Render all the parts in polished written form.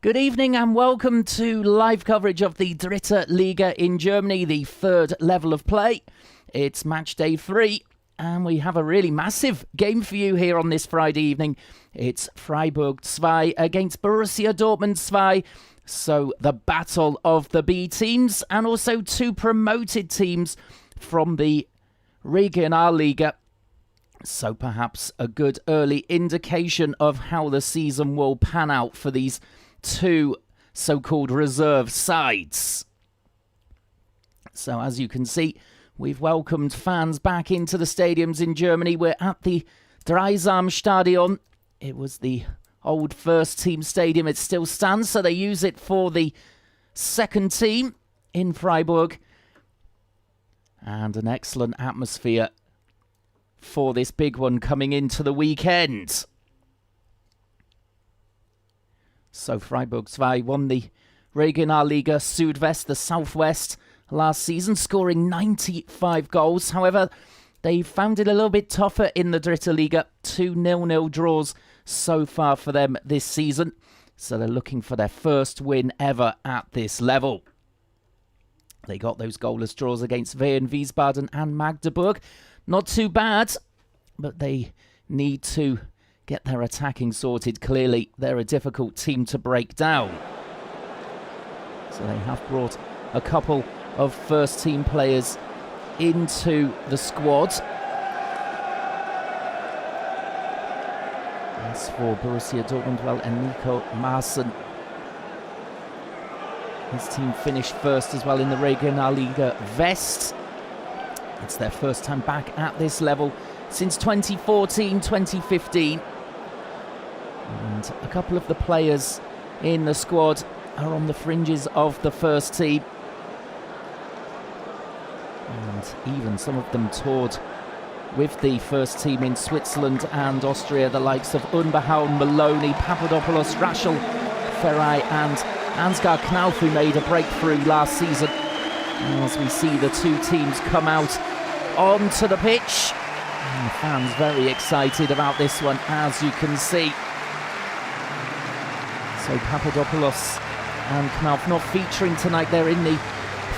Good evening and welcome to live coverage of the Dritte Liga in Germany, the third level of play. It's match day 3 and we have a really massive game for you here on this Friday evening. It's Freiburg 2 against Borussia Dortmund 2. So the battle of the B teams and also two promoted teams from the Regionalliga. So perhaps a good early indication of how the season will pan out for these two so-called reserve sides. So as you can see, we've welcomed fans back into the stadiums in Germany. We're at the Dreisamstadion. It was the old first team stadium. It still stands, so they use it for the second team in Freiburg. And an excellent atmosphere for this big one coming into the weekend. So Freiburg 2 won the Regionalliga Südwest, the Southwest, last season, scoring 95 goals. However, they found it a little bit tougher in the Dritte Liga. 2 0-0 draws so far for them this season. So they're looking for their first win ever at this level. They got those goalless draws against Wien, Wiesbaden and Magdeburg. Not too bad, but they need to get their attacking sorted. Clearly, they're a difficult team to break down. So they have brought a couple of first-team players into the squad. As for Borussia Dortmund, well, Enrico Maaßen, his team finished first as well in the Regionalliga West. It's their first time back at this level since 2014-2015. And a couple of the players in the squad are on the fringes of the first team. And even some of them toured with the first team in Switzerland and Austria, the likes of Unbehauen, Maloney, Papadopoulos, Rachel, Ferrari and Ansgar Knauf, who made a breakthrough last season. As we see the two teams come out onto the pitch. And the fans very excited about this one, as you can see. So Papadopoulos and Knauf not featuring tonight. They're in the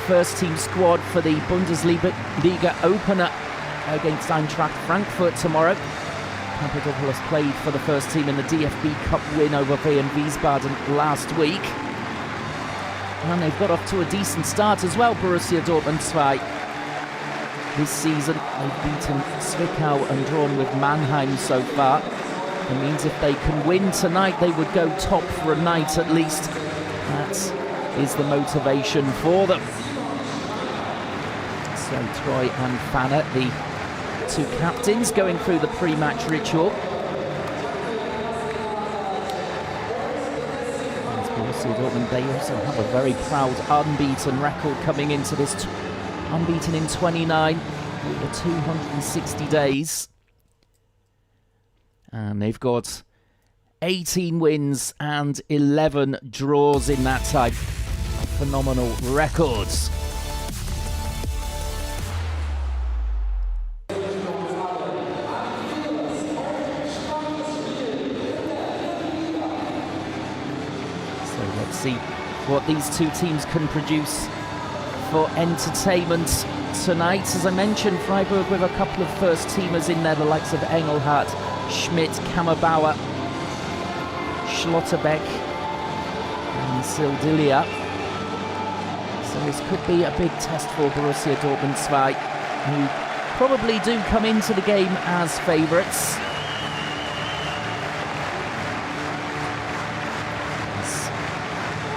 first team squad for the Bundesliga opener against Eintracht Frankfurt tomorrow. Papadopoulos played for the first team in the DFB Cup win over Wien Wiesbaden last week. And they've got off to a decent start as well, Borussia Dortmund 2. This season, they've beaten Zwickau and drawn with Mannheim so far. It means if they can win tonight, they would go top for a night at least. That is the motivation for them. So Troy and Fanner, the two captains, going through the pre-match ritual. As Borussia Dortmund, they also have a very proud unbeaten record coming into this. Unbeaten in 29 over 260 days. And they've got 18 wins and 11 draws in that time. Phenomenal records. So let's see what these two teams can produce for entertainment tonight. As I mentioned, Freiburg with a couple of first teamers in there, the likes of Engelhardt, Schmidt, Kammerbauer, Schlotterbeck and Sildilia. So this could be a big test for Borussia Dortmund 2, who probably do come into the game as favourites.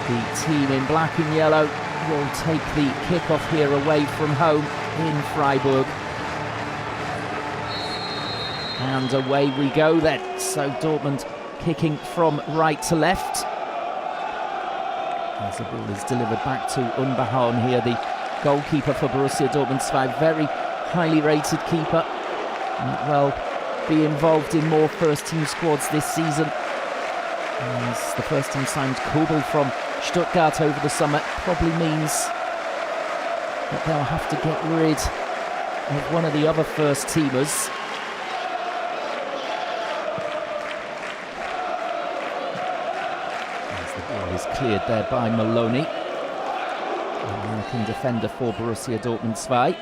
The team in black and yellow will take the kickoff here away from home in Freiburg. And away we go then. So Dortmund kicking from right to left. As the ball is delivered back to Unbehauen here, the goalkeeper for Borussia Dortmund 2, very highly rated keeper. Might well be involved in more first team squads this season. As the first team signed Kobel from Stuttgart over the summer, probably means that they'll have to get rid of one of the other first teamers. It's cleared there by Maloney. American defender for Borussia Dortmund 2.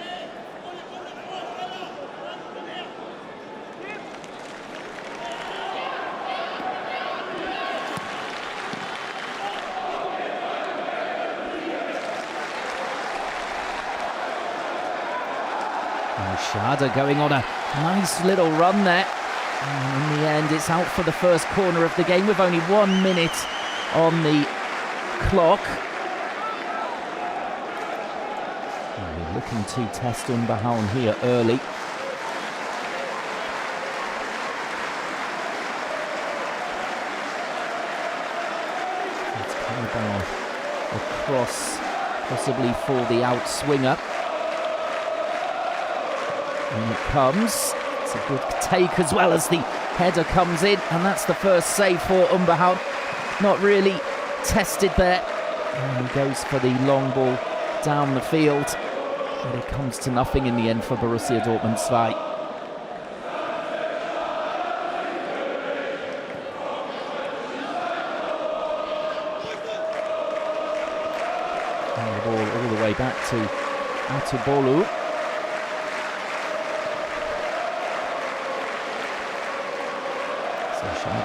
Schade going on a nice little run there. And in the end, it's out for the first corner of the game with only 1 minute on the clock. And we're looking to test Unbehauen here early. It's Kaibar across, possibly for the outswinger. And it comes. It's a good take as well as the header comes in, and that's the first save for Unbehauen. Not really tested there. And he goes for the long ball down the field, but it comes to nothing in the end for Borussia Dortmund 2. And the ball all the way back to Atubolu.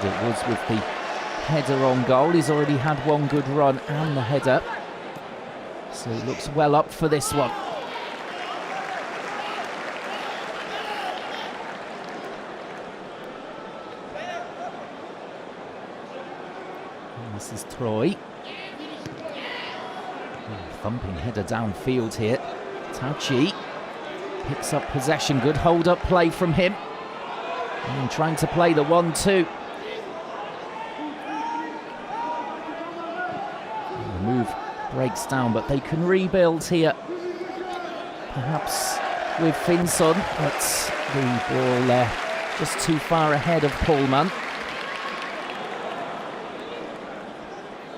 It was with the header on goal. He's already had one good run and the header, so he looks well up for this one. And this is Troy. Thumping header downfield here. Tachi picks up possession. Good hold-up play from him. And trying to play the 1-2. The move breaks down, but they can rebuild here. Perhaps with Finson, but the ball there just too far ahead of Pohlmann.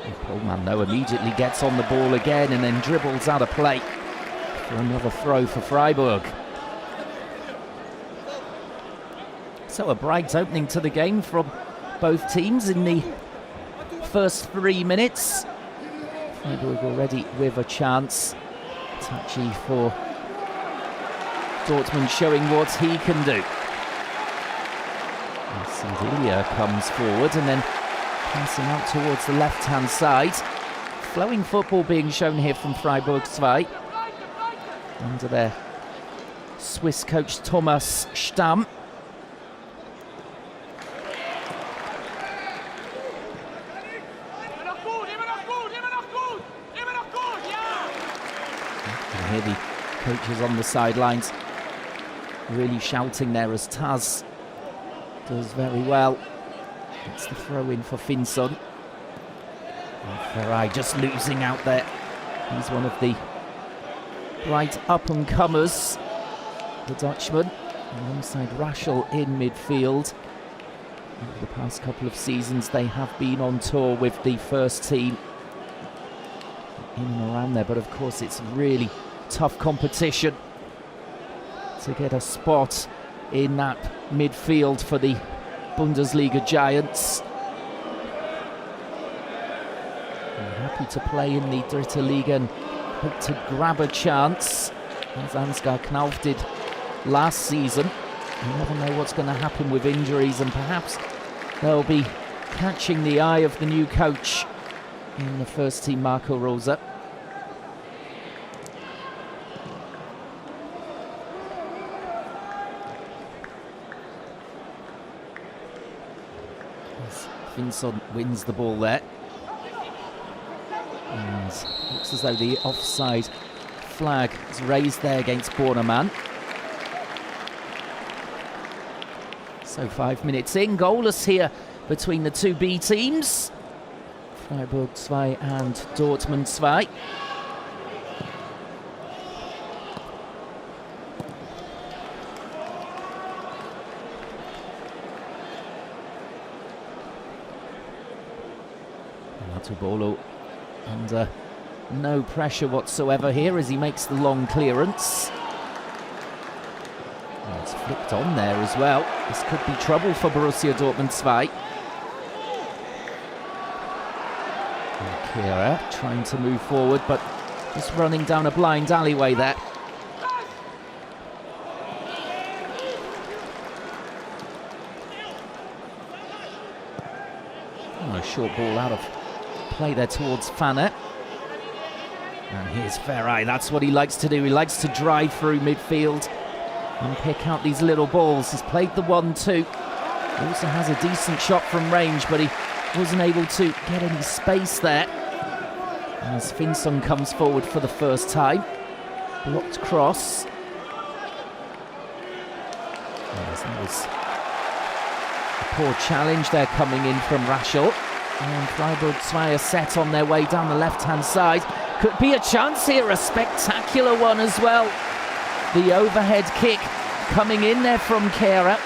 And Pohlmann, though, immediately gets on the ball again and then dribbles out of play for another throw for Freiburg. So a bright opening to the game from both teams in the first 3 minutes. Freiburg already with a chance. Touchy for Dortmund showing what he can do. And Sindilia comes forward and then passing out towards the left-hand side. Flowing football being shown here from Freiburg 2. Under their Swiss coach Thomas Stamm. Hear the coaches on the sidelines really shouting there as Taz does very well. It's the throw in for Finson. Ferrari just losing out there. He's one of the bright up-and-comers, the Dutchman, alongside Raschel in midfield. Over the past couple of seasons they have been on tour with the first team in and around there, but of course it's really tough competition to get a spot in that midfield for the Bundesliga giants. They're happy to play in the Dritte Liga and hope to grab a chance, as Ansgar Knauf did last season. You never know what's going to happen with injuries, and perhaps they'll be catching the eye of the new coach in the first team, Marco Rosa. Finson wins the ball there. And looks as though the offside flag is raised there against Bornemann. So 5 minutes in, goalless here between the two B teams. Freiburg 2 and Dortmund 2. Atubolu under no pressure whatsoever here as he makes the long clearance. And it's flicked on there as well. This could be trouble for Borussia Dortmund 2. Kira trying to move forward, but just running down a blind alleyway there. Oh, a short ball out of play there towards Fanner. And here's Ferrai. That's what he likes to do. He likes to drive through midfield and pick out these little balls. He's played the 1-2. He also has a decent shot from range, but he wasn't able to get any space there. As Finson comes forward for the first time. Blocked cross. That was a poor challenge there coming in from Raschel. And Freiburg 2 are set on their way down the left-hand side. Could be a chance here, a spectacular one as well. The overhead kick coming in there from Kira.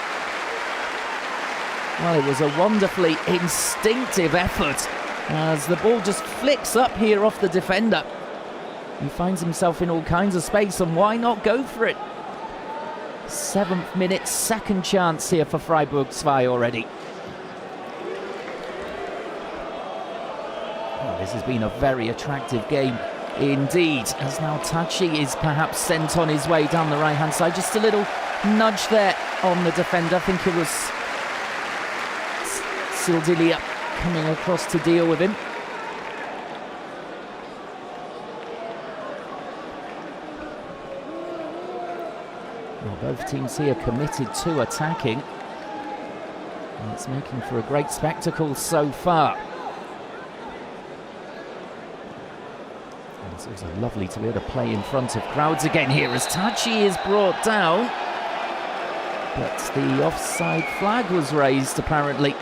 Well, it was a wonderfully instinctive effort as the ball just flicks up here off the defender. He finds himself in all kinds of space, and why not go for it? 7th minute, second chance here for Freiburg 2 already. Oh, this has been a very attractive game indeed, as now Tachi is perhaps sent on his way down the right-hand side. Just a little nudge there on the defender. I think it was Sildilia coming across to deal with him. Well, both teams here committed to attacking, and it's making for a great spectacle so far. And it's also lovely to be able to play in front of crowds again here as Tachi is brought down, but the offside flag was raised apparently.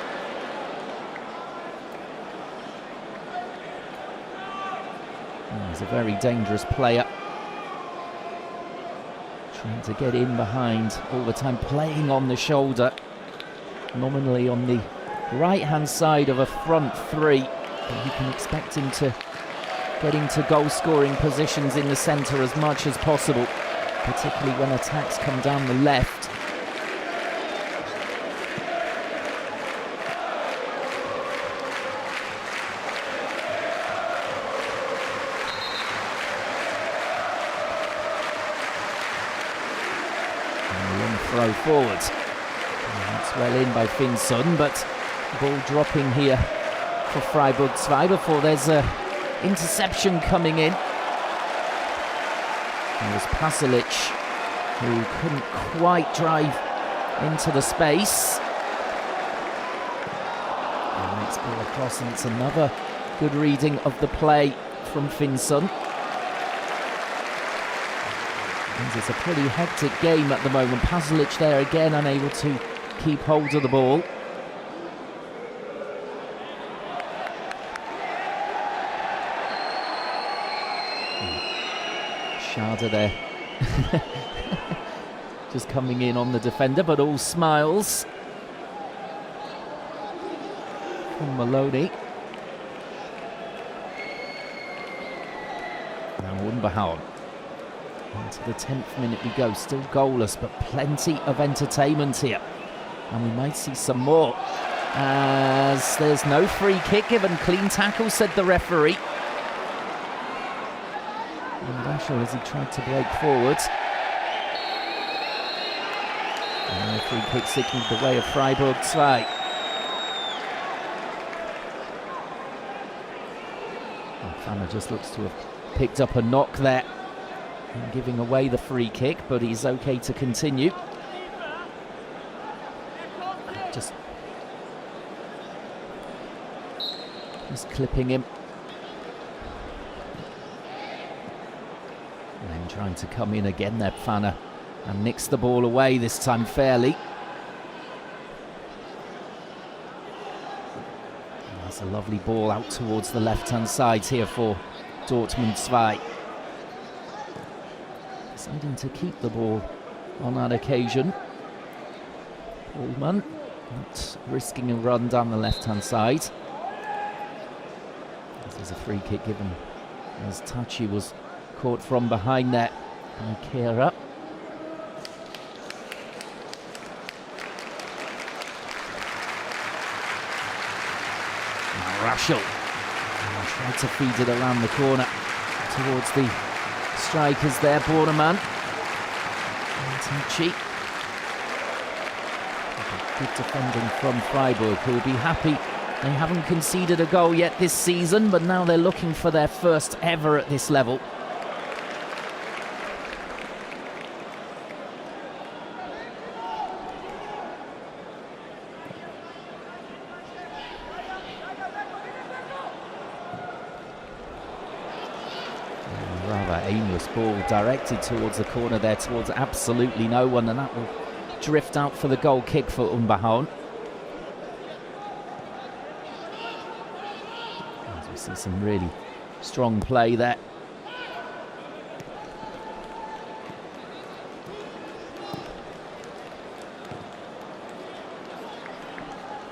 He's a very dangerous player. Trying to get in behind all the time, playing on the shoulder. Nominally on the right-hand side of a front three. But you can expect him to get into goal-scoring positions in the centre as much as possible, particularly when attacks come down the left. Throw forward. That's well in by Finson, but ball dropping here for Freiburg 2 before there's a interception coming in. It was Pasalic who couldn't quite drive into the space. And next ball across, and it's another good reading of the play from Finson. It's a pretty hectic game at the moment. Pasalic there again, unable to keep hold of the ball. Schade there. Just coming in on the defender, but all smiles from Maloney. Now Wunderhauen. Into the 10th minute we go, still goalless, but plenty of entertainment here. And we might see some more, as there's no free kick given. Clean tackle, said the referee. And Raschel, as he tried to break forward. And the free kick signalled the way of Freiburg 2. And Fanner just looks to have picked up a knock there, and giving away the free kick, but he's okay to continue. Just clipping him. And then trying to come in again there, Fanner, and nicks the ball away, this time fairly. And that's a lovely ball out towards the left-hand side here for Dortmund 2. Deciding to keep the ball on that occasion. Ullmann not risking a run down the left-hand side. There's a free kick given as Tachi was caught from behind there by Kira. Raschel Tried to feed it around the corner towards the strikers there, Bornemann. Tachi. Good defending from Freiburg, who will be happy. They haven't conceded a goal yet this season, but now they're looking for their first ever at this level. Rather aimless ball directed towards the corner there, towards absolutely no one, and that will drift out for the goal kick for Unbehauen. As we see some really strong play there.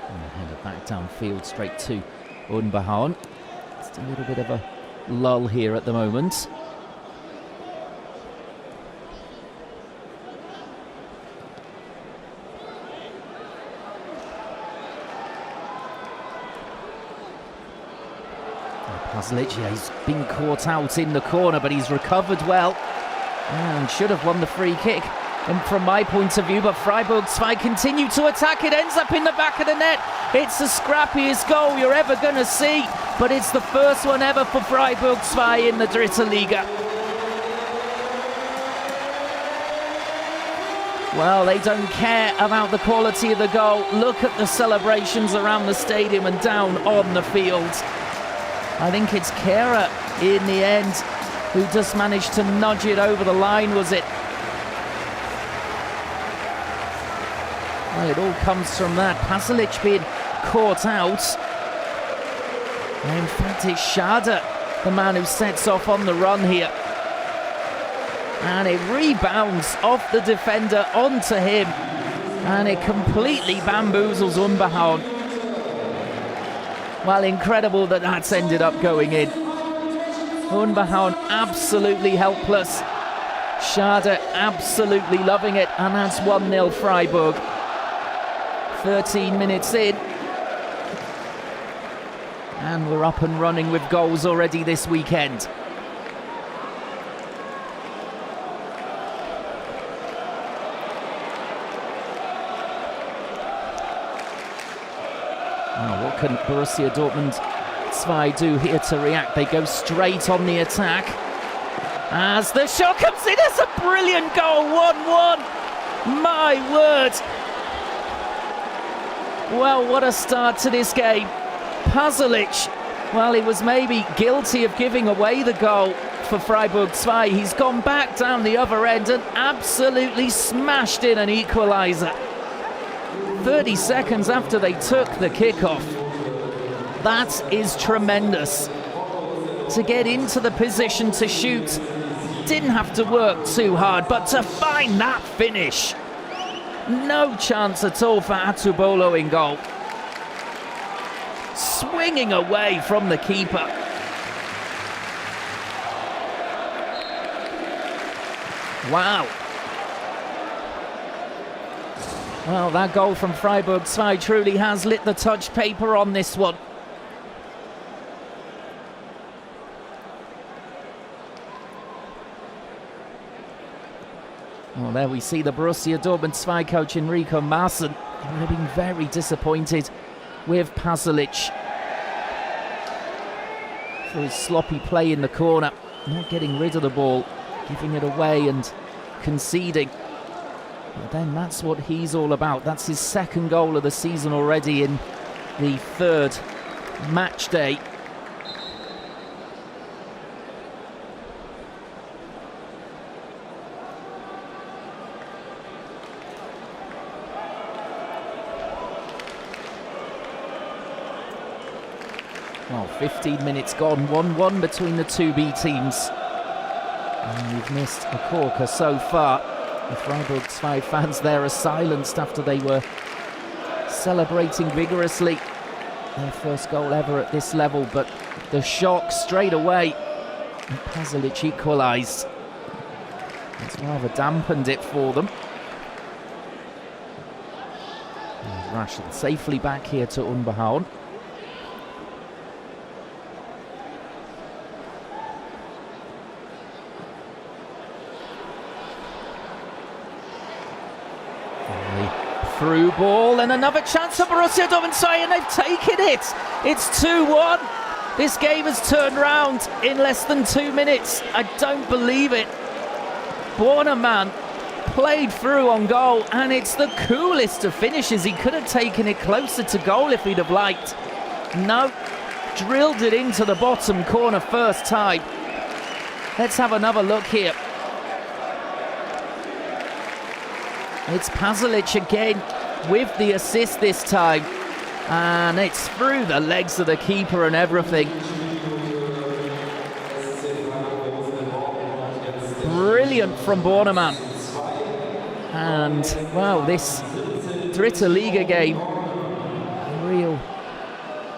And header back downfield straight to Unbehauen. Just a little bit of a lull here at the moment. Pasalic, yeah, he's been caught out in the corner, but he's recovered well and should have won the free kick. And from my point of view, but Freiburg 2 continue to attack. It ends up in the back of the net. It's the scrappiest goal you're ever going to see, but it's the first one ever for Freiburg 2 in the Dritte Liga. Well, they don't care about the quality of the goal. Look at the celebrations around the stadium and down on the field. I think it's Kehrer in the end who just managed to nudge it over the line, was it? Well, it all comes from that. Pasalic being caught out. And in fact, it's Schade, the man who sets off on the run here. And it rebounds off the defender onto him. And it completely bamboozles Unbehauen. Well, incredible that that's ended up going in. Unbehauen absolutely helpless. Schade absolutely loving it, and that's 1-0 Freiburg. 13 minutes in. And we're up and running with goals already this weekend. Now, what can Borussia Dortmund 2 do here to react? They go straight on the attack. As the shot comes in, it's a brilliant goal, 1-1. My word. Well, what a start to this game. Pasalic, well, he was maybe guilty of giving away the goal for Freiburg 2. He's gone back down the other end and absolutely smashed in an equaliser. 30 seconds after they took the kickoff. That is tremendous. To get into the position to shoot, didn't have to work too hard, but to find that finish. No chance at all for Atubolo in goal. Swinging away from the keeper. Wow. Well, that goal from Freiburg 2 truly has lit the touch paper on this one. Well, there we see the Borussia Dortmund 2 coach Enrico Maaßen. They've been very disappointed with Pasalic for his sloppy play in the corner, not getting rid of the ball, giving it away and conceding. But then that's what he's all about. That's his second goal of the season already in the third match day. Well, 15 minutes gone, 1-1 between the two B teams. And we've missed a corker so far. The Freiburg 2 fans there are silenced after they were celebrating vigorously their first goal ever at this level, but the shock straight away, and Pasalic equalised. It's rather dampened it for them. And Rashid safely back here to Unbehauen. through ball, and another chance for Borussia Dortmund, and they've taken it. It's 2-1. This game has turned round in less than 2 minutes. I don't believe it. Bornemann played through on goal, and it's the coolest of finishes. He could have taken it closer to goal if he'd have liked. No, drilled it into the bottom corner first time. Let's have another look here. It's Pasalic again with the assist this time, and it's through the legs of the keeper and everything. Brilliant from Bornemann. And, well, this Dritte Liga game, a real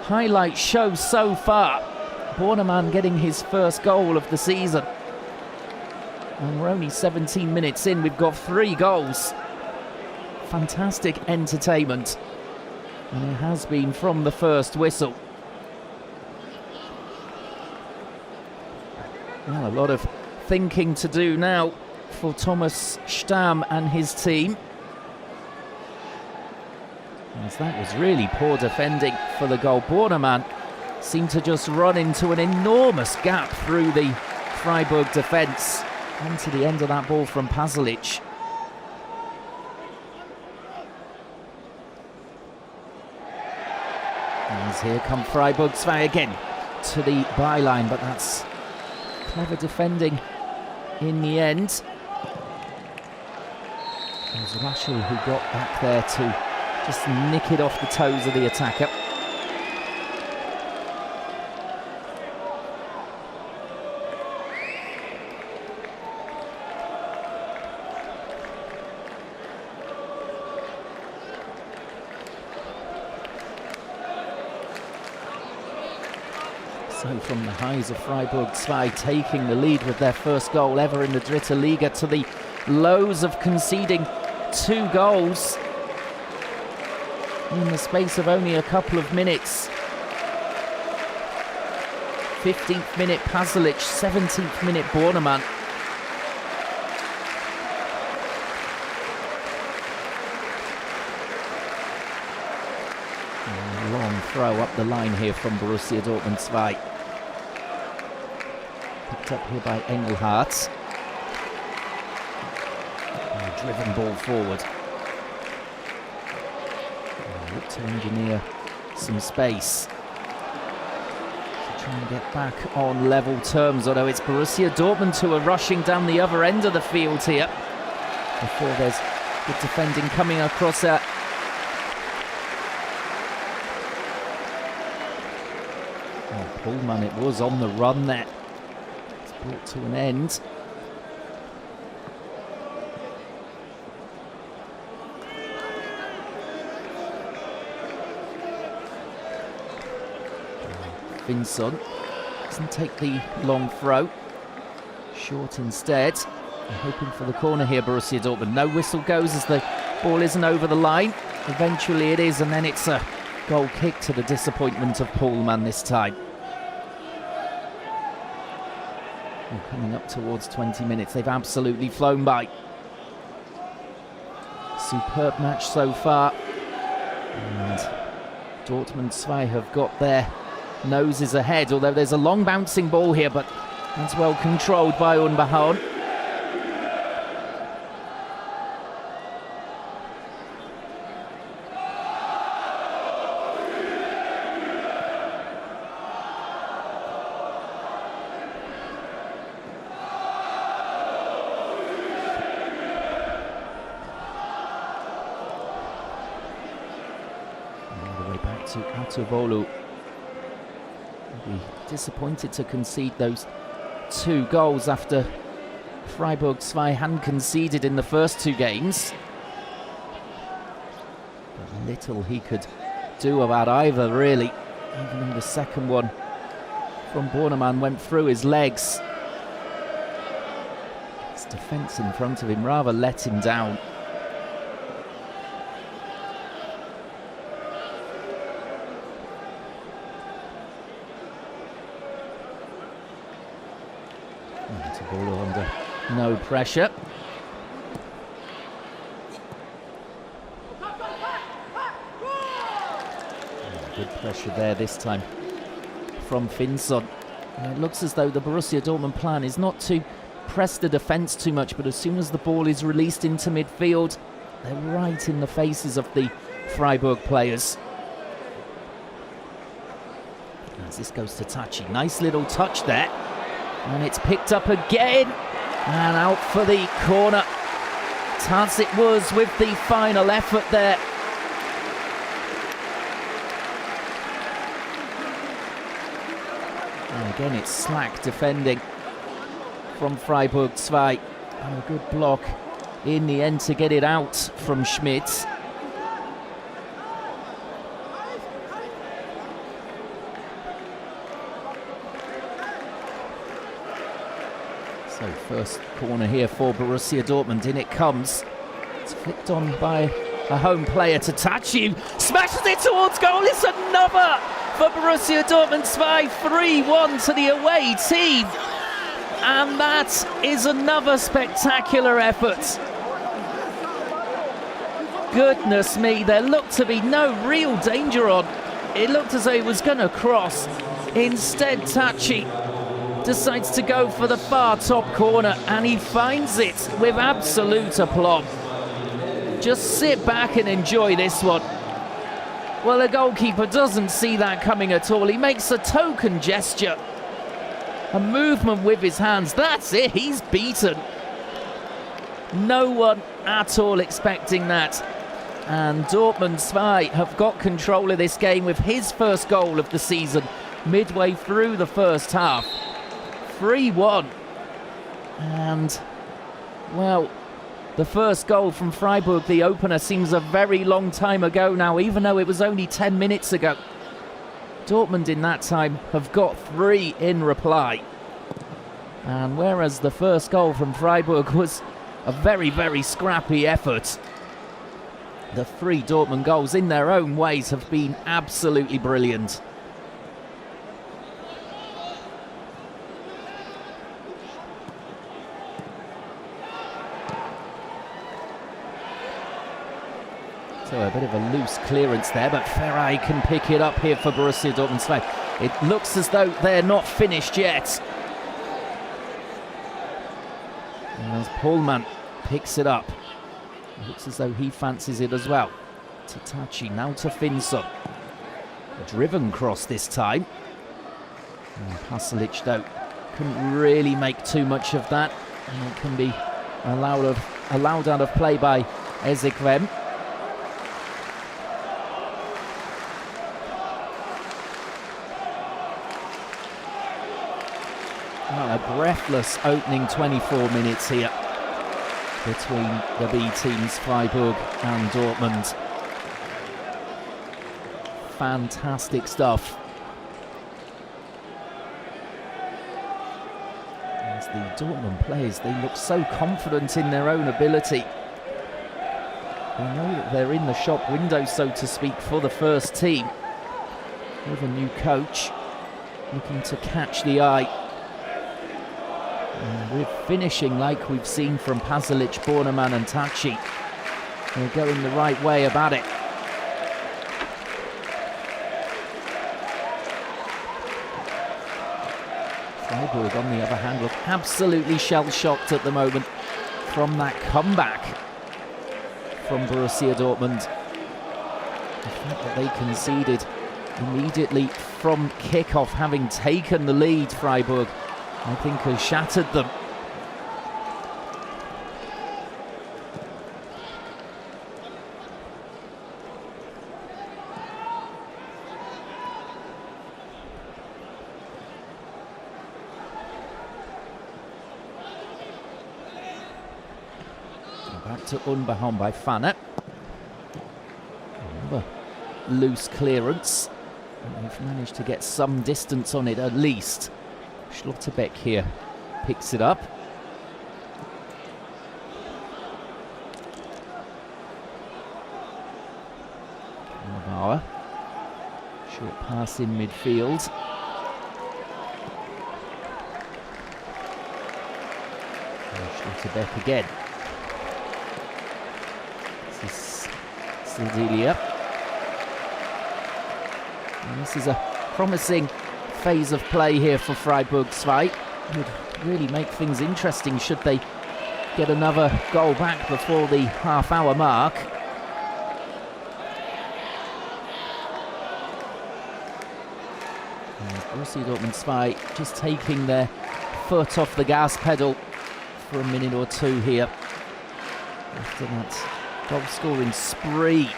highlight show so far. Bornemann getting his first goal of the season. And we're only 17 minutes in, we've got 3 goals. Fantastic entertainment. And it has been from the first whistle. Well, a lot of thinking to do now for Thomas Stamm and his team. As that was really poor defending for the goal. Bornemann seemed to just run into an enormous gap through the Freiburg defence. Onto the end of that ball from Pasalic. As here come Freiburg again to the byline, but that's clever defending in the end. It was Rachel who got back there to just nick it off the toes of the attacker. So from the highs of Freiburg 2 taking the lead with their first goal ever in the Dritte Liga to the lows of conceding 2 goals in the space of only a couple of minutes. 15th minute Pasalic, 17th minute Bornemann. And a long throw up the line here from Borussia Dortmund 2. Picked up here by Engelhardt. A driven ball forward. Look to engineer some space to try and get back on level terms, although it's Borussia Dortmund who are rushing down the other end of the field here before there's good defending coming across there. Pullman, it was on the run there. It's brought to an end. Vinson doesn't take the long throw. Short instead. They're hoping for the corner here, Borussia Dortmund. No whistle goes as the ball isn't over the line. Eventually it is, and then it's a goal kick to the disappointment of Pullman this time. And coming up towards 20 minutes, they've absolutely flown by. Superb match so far. And Dortmund 2 have got their noses ahead, although there's a long bouncing ball here, but that's well controlled by Unbehauen. All the way back to Atubolu. Be disappointed to concede those 2 goals after Freiburg 2 hadn't conceded in the first 2 games. But little he could do about either, really. Even in the second one from Bornemann went through his legs. His defence in front of him rather let him down. Ball under no pressure. Good pressure there this time from Finson. And it looks as though the Borussia Dortmund plan is not to press the defence too much, but as soon as the ball is released into midfield, they're right in the faces of the Freiburg players. As this goes to Tachi, nice little touch there, and it's picked up again and out for the corner. Taz it was with the final effort there. And again it's slack defending from Freiburg 2, and a good block in the end to get it out from Schmidt. So first corner here for Borussia Dortmund, in it comes. It's flicked on by a home player to Tachi, smashes it towards goal. It's another for Borussia Dortmund 3-1 to the away team. And that is another spectacular effort. Goodness me, there looked to be no real danger on. It looked as though he was going to cross. Instead, Tachi decides to go for the far top corner, and he finds it with absolute aplomb. Just sit back and enjoy this one. Well, the goalkeeper doesn't see that coming at all. He makes a token gesture, a movement with his hands. That's it, he's beaten. No one at all expecting that. And Dortmund 2 have got control of this game with his first goal of the season midway through the first half. 3-1. And, well, the first goal from Freiburg, the opener, seems a very long time ago now, even though it was only 10 minutes ago. Dortmund in that time have got 3 in reply. And whereas the first goal from Freiburg was a very, very scrappy effort, the 3 Dortmund goals in their own ways have been absolutely brilliant. So a bit of a loose clearance there, but Ferrari can pick it up here for Borussia Dortmund 2. It looks as though they're not finished yet. And as Pohlmann picks it up, it looks as though he fancies it as well. To Tachi, now to Finson. A driven cross this time. And Pasalic, though, couldn't really make too much of that. And it can be allowed out of play by Ezekwem. Well, a breathless opening 24 minutes here between the B teams, Freiburg and Dortmund. Fantastic stuff. As the Dortmund players, they look so confident in their own ability. They know that they're in the shop window, so to speak, for the first team. With a new coach looking to catch the eye. And with finishing like we've seen from Pasalic, Bornemann and Tachi, they're going the right way about it. Freiburg, on the other hand, look absolutely shell-shocked at the moment from that comeback from Borussia Dortmund. The fact that they conceded immediately from kick-off, having taken the lead, Freiburg, I think has shattered them. Back to Unbehauen by Fanner. Another loose clearance. And they've managed to get some distance on it at least. Schlotterbeck here picks it up. Bauer. Short pass in midfield. Schlotterbeck again. This is Sildilia. And this is a promising phase of play here for Freiburg 2. Would really make things interesting should they get another goal back before the half-hour mark. And Borussia Dortmund 2 just taking their foot off the gas pedal for a minute or two here after that goal-scoring spree.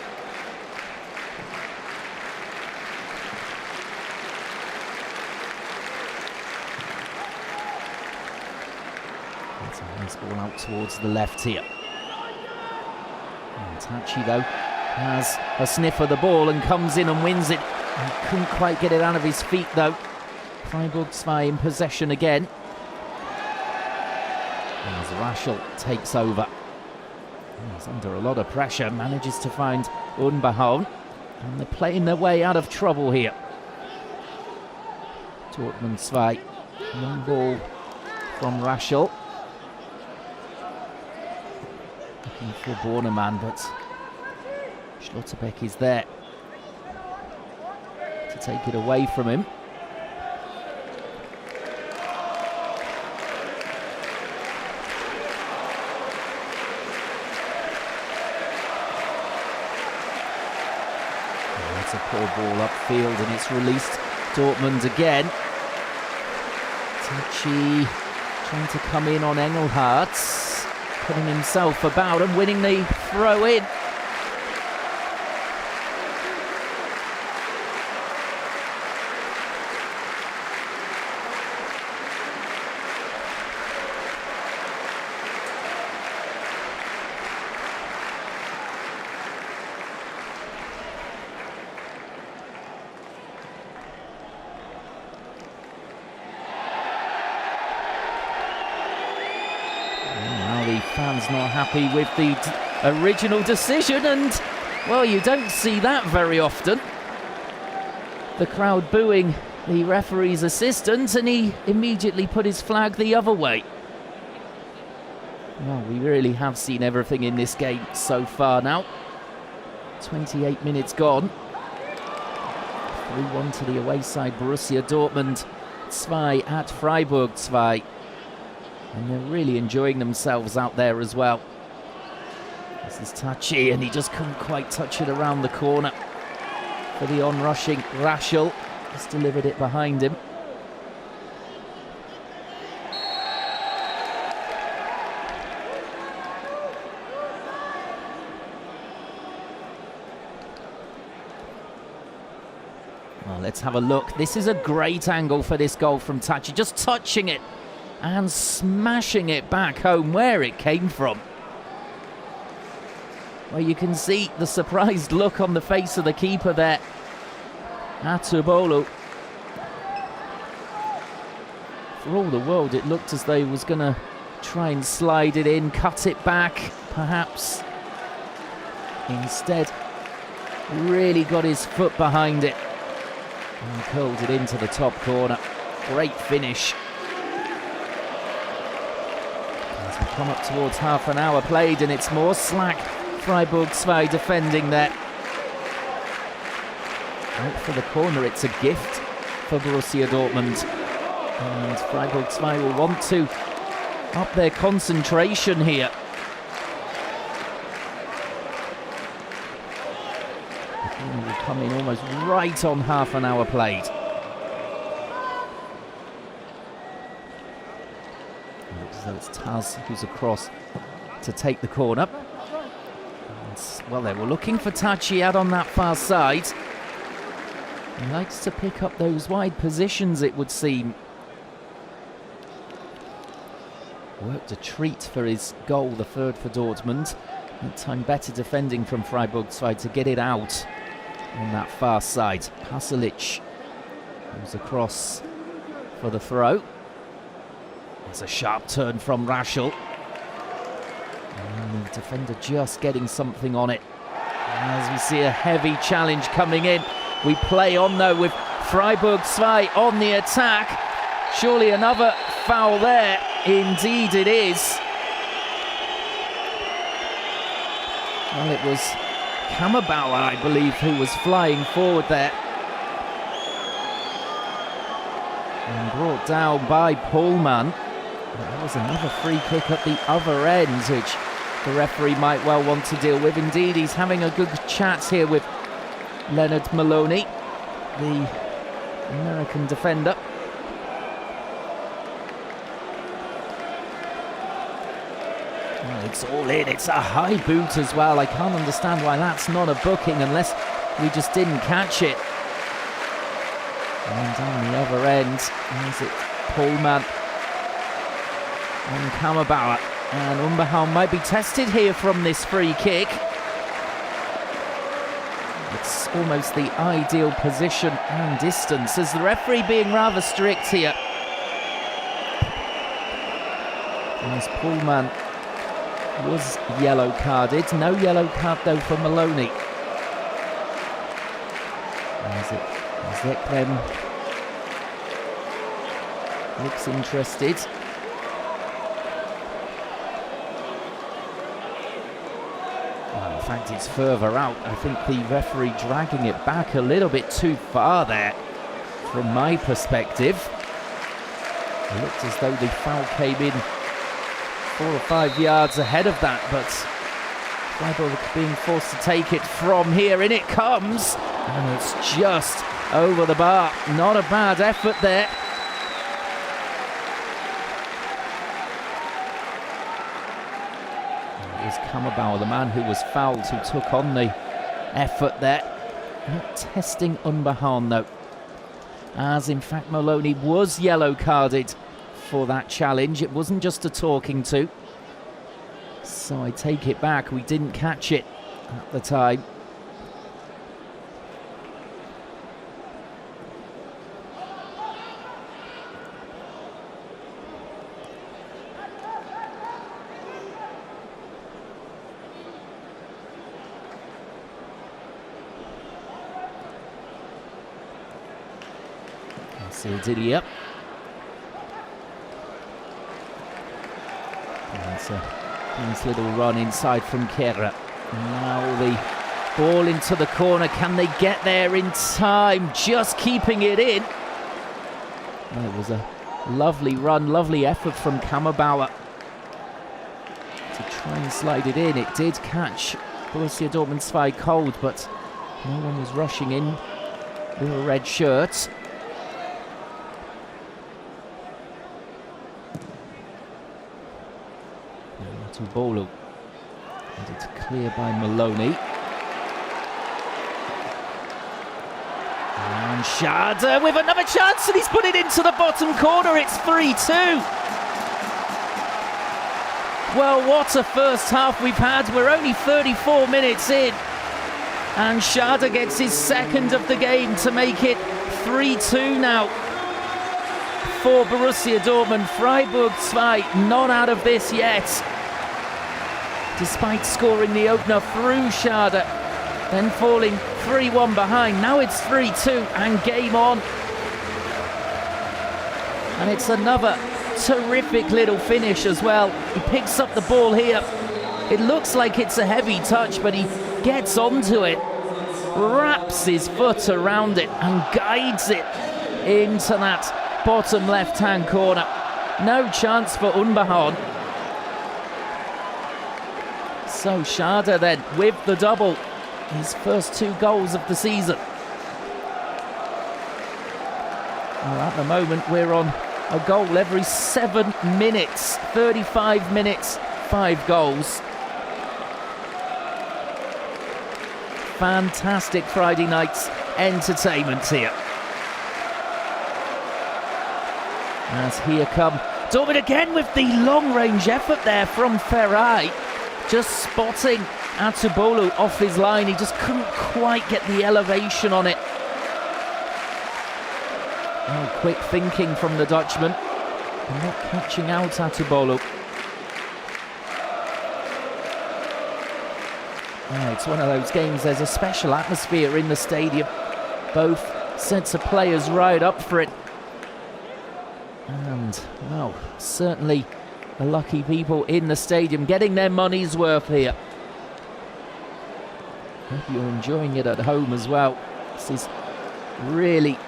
That's a nice ball out towards the left here. And Tachi, though, has a sniff of the ball and comes in and wins it. He couldn't quite get it out of his feet, though. Freiburg 2 in possession again. As Raschel takes over. He's under a lot of pressure, manages to find Unbehauen. And they're playing their way out of trouble here. Dortmund 2. Long ball from Raschel. Looking for Bornemann, but Schlotterbeck is there to take it away from him. It's a poor ball upfield and it's released. Dortmund again. Tachi trying to come in on Engelhardt, putting himself about and winning the throw in. Fans not happy with the original decision, and well, you don't see that very often. The crowd booing the referee's assistant, and he immediately put his flag the other way. Well, we really have seen everything in this game so far now. 28 minutes gone. 3-1 to the away side, Borussia Dortmund 2 at Freiburg 2. And they're really enjoying themselves out there as well. This is Tachi, and he just couldn't quite touch it around the corner for the on-rushing Raschel. Just delivered it behind him. Well, let's have a look. This is a great angle for this goal from Tachi. Just touching it and smashing it back home where it came from. Well, you can see the surprised look on the face of the keeper there, Atubolu. For all the world, it looked as though he was going to try and slide it in, cut it back, perhaps. Instead, really got his foot behind it and curled it into the top corner. Great finish. As we come up towards half an hour played, and it's more slack. Freiburg 2 defending there. Out for the corner, it's a gift for Borussia Dortmund. And Freiburg 2 will want to up their concentration here. The corner will come in almost right on half an hour played. Looks as though it's Taz who's across to take the corner. Well, they were looking for Tachi out on that far side. He likes to pick up those wide positions, it would seem. Worked a treat for his goal, the third for Dortmund. That time better defending from Freiburg 2 to get it out on that far side. Pasalic goes across for the throw. There's a sharp turn from Raschel. And the defender just getting something on it. As we see a heavy challenge coming in. We play on though with Freiburg 2 on the attack. Surely another foul there. Indeed it is. Well, it was Kammerbauer, I believe, who was flying forward there. And brought down by Pullman. There was another free kick at the other end, which the referee might well want to deal with. Indeed, he's having a good chat here with Leonard Maloney, the American defender. Well, it's all in. It's a high boot as well. I can't understand why that's not a booking unless we just didn't catch it. And on the other end, is it Pullman on Kammerbauer. And Unbehauen might be tested here from this free kick. It's almost the ideal position and distance, as the referee being rather strict here. As Pullman was yellow carded. No yellow card though for Maloney. As it Zekrem looks interested. Well, in fact, it's further out. I think the referee dragging it back a little bit too far there, from my perspective. It looked as though the foul came in 4 or 5 yards ahead of that, but Freiburg being forced to take it from here. In it comes, and it's just over the bar. Not a bad effort there. It was Kammerbauer, the man who was fouled, who took on the effort there. Not testing Unbehauen though, as in fact Maloney was yellow carded for that challenge. It wasn't just a talking to. So I take it back, we didn't catch it at the time. Sildilia. It's a nice little run inside from Kehrer. Now the ball into the corner. Can they get there in time? Just keeping it in. Well, it was a lovely run, lovely effort from Kammerbauer to try and slide it in. It did catch Borussia Dortmund's Zwei cold, but no one was rushing in with a red shirt. Bolu, and it's clear by Maloney. And Schade with another chance, and he's put it into the bottom corner. It's 3-2. Well, what a first half we've had. We're only 34 minutes in, and Schade gets his second of the game to make it 3-2 now for Borussia Dortmund. Freiburg 2, not out of this yet, despite scoring the opener through Schade, then falling 3-1 behind. Now it's 3-2 and game on. And it's another terrific little finish as well. He picks up the ball here. It looks like it's a heavy touch, but he gets onto it, wraps his foot around it and guides it into that bottom left-hand corner. No chance for Unbehauen. So Schade then with the double, his first 2 goals of the season. Well, at the moment we're on a goal every 7 minutes, 35 minutes, 5 goals. Fantastic Friday night's entertainment here. As here come Dortmund again with the long-range effort there from Ferrari. Just spotting Atubolu off his line. He just couldn't quite get the elevation on it. Oh, quick thinking from the Dutchman. And not catching out Atubolu. Oh, it's one of those games, there's a special atmosphere in the stadium. Both sets of players right up for it. And, well, certainly the lucky people in the stadium getting their money's worth here. Hope you're enjoying it at home as well. This is really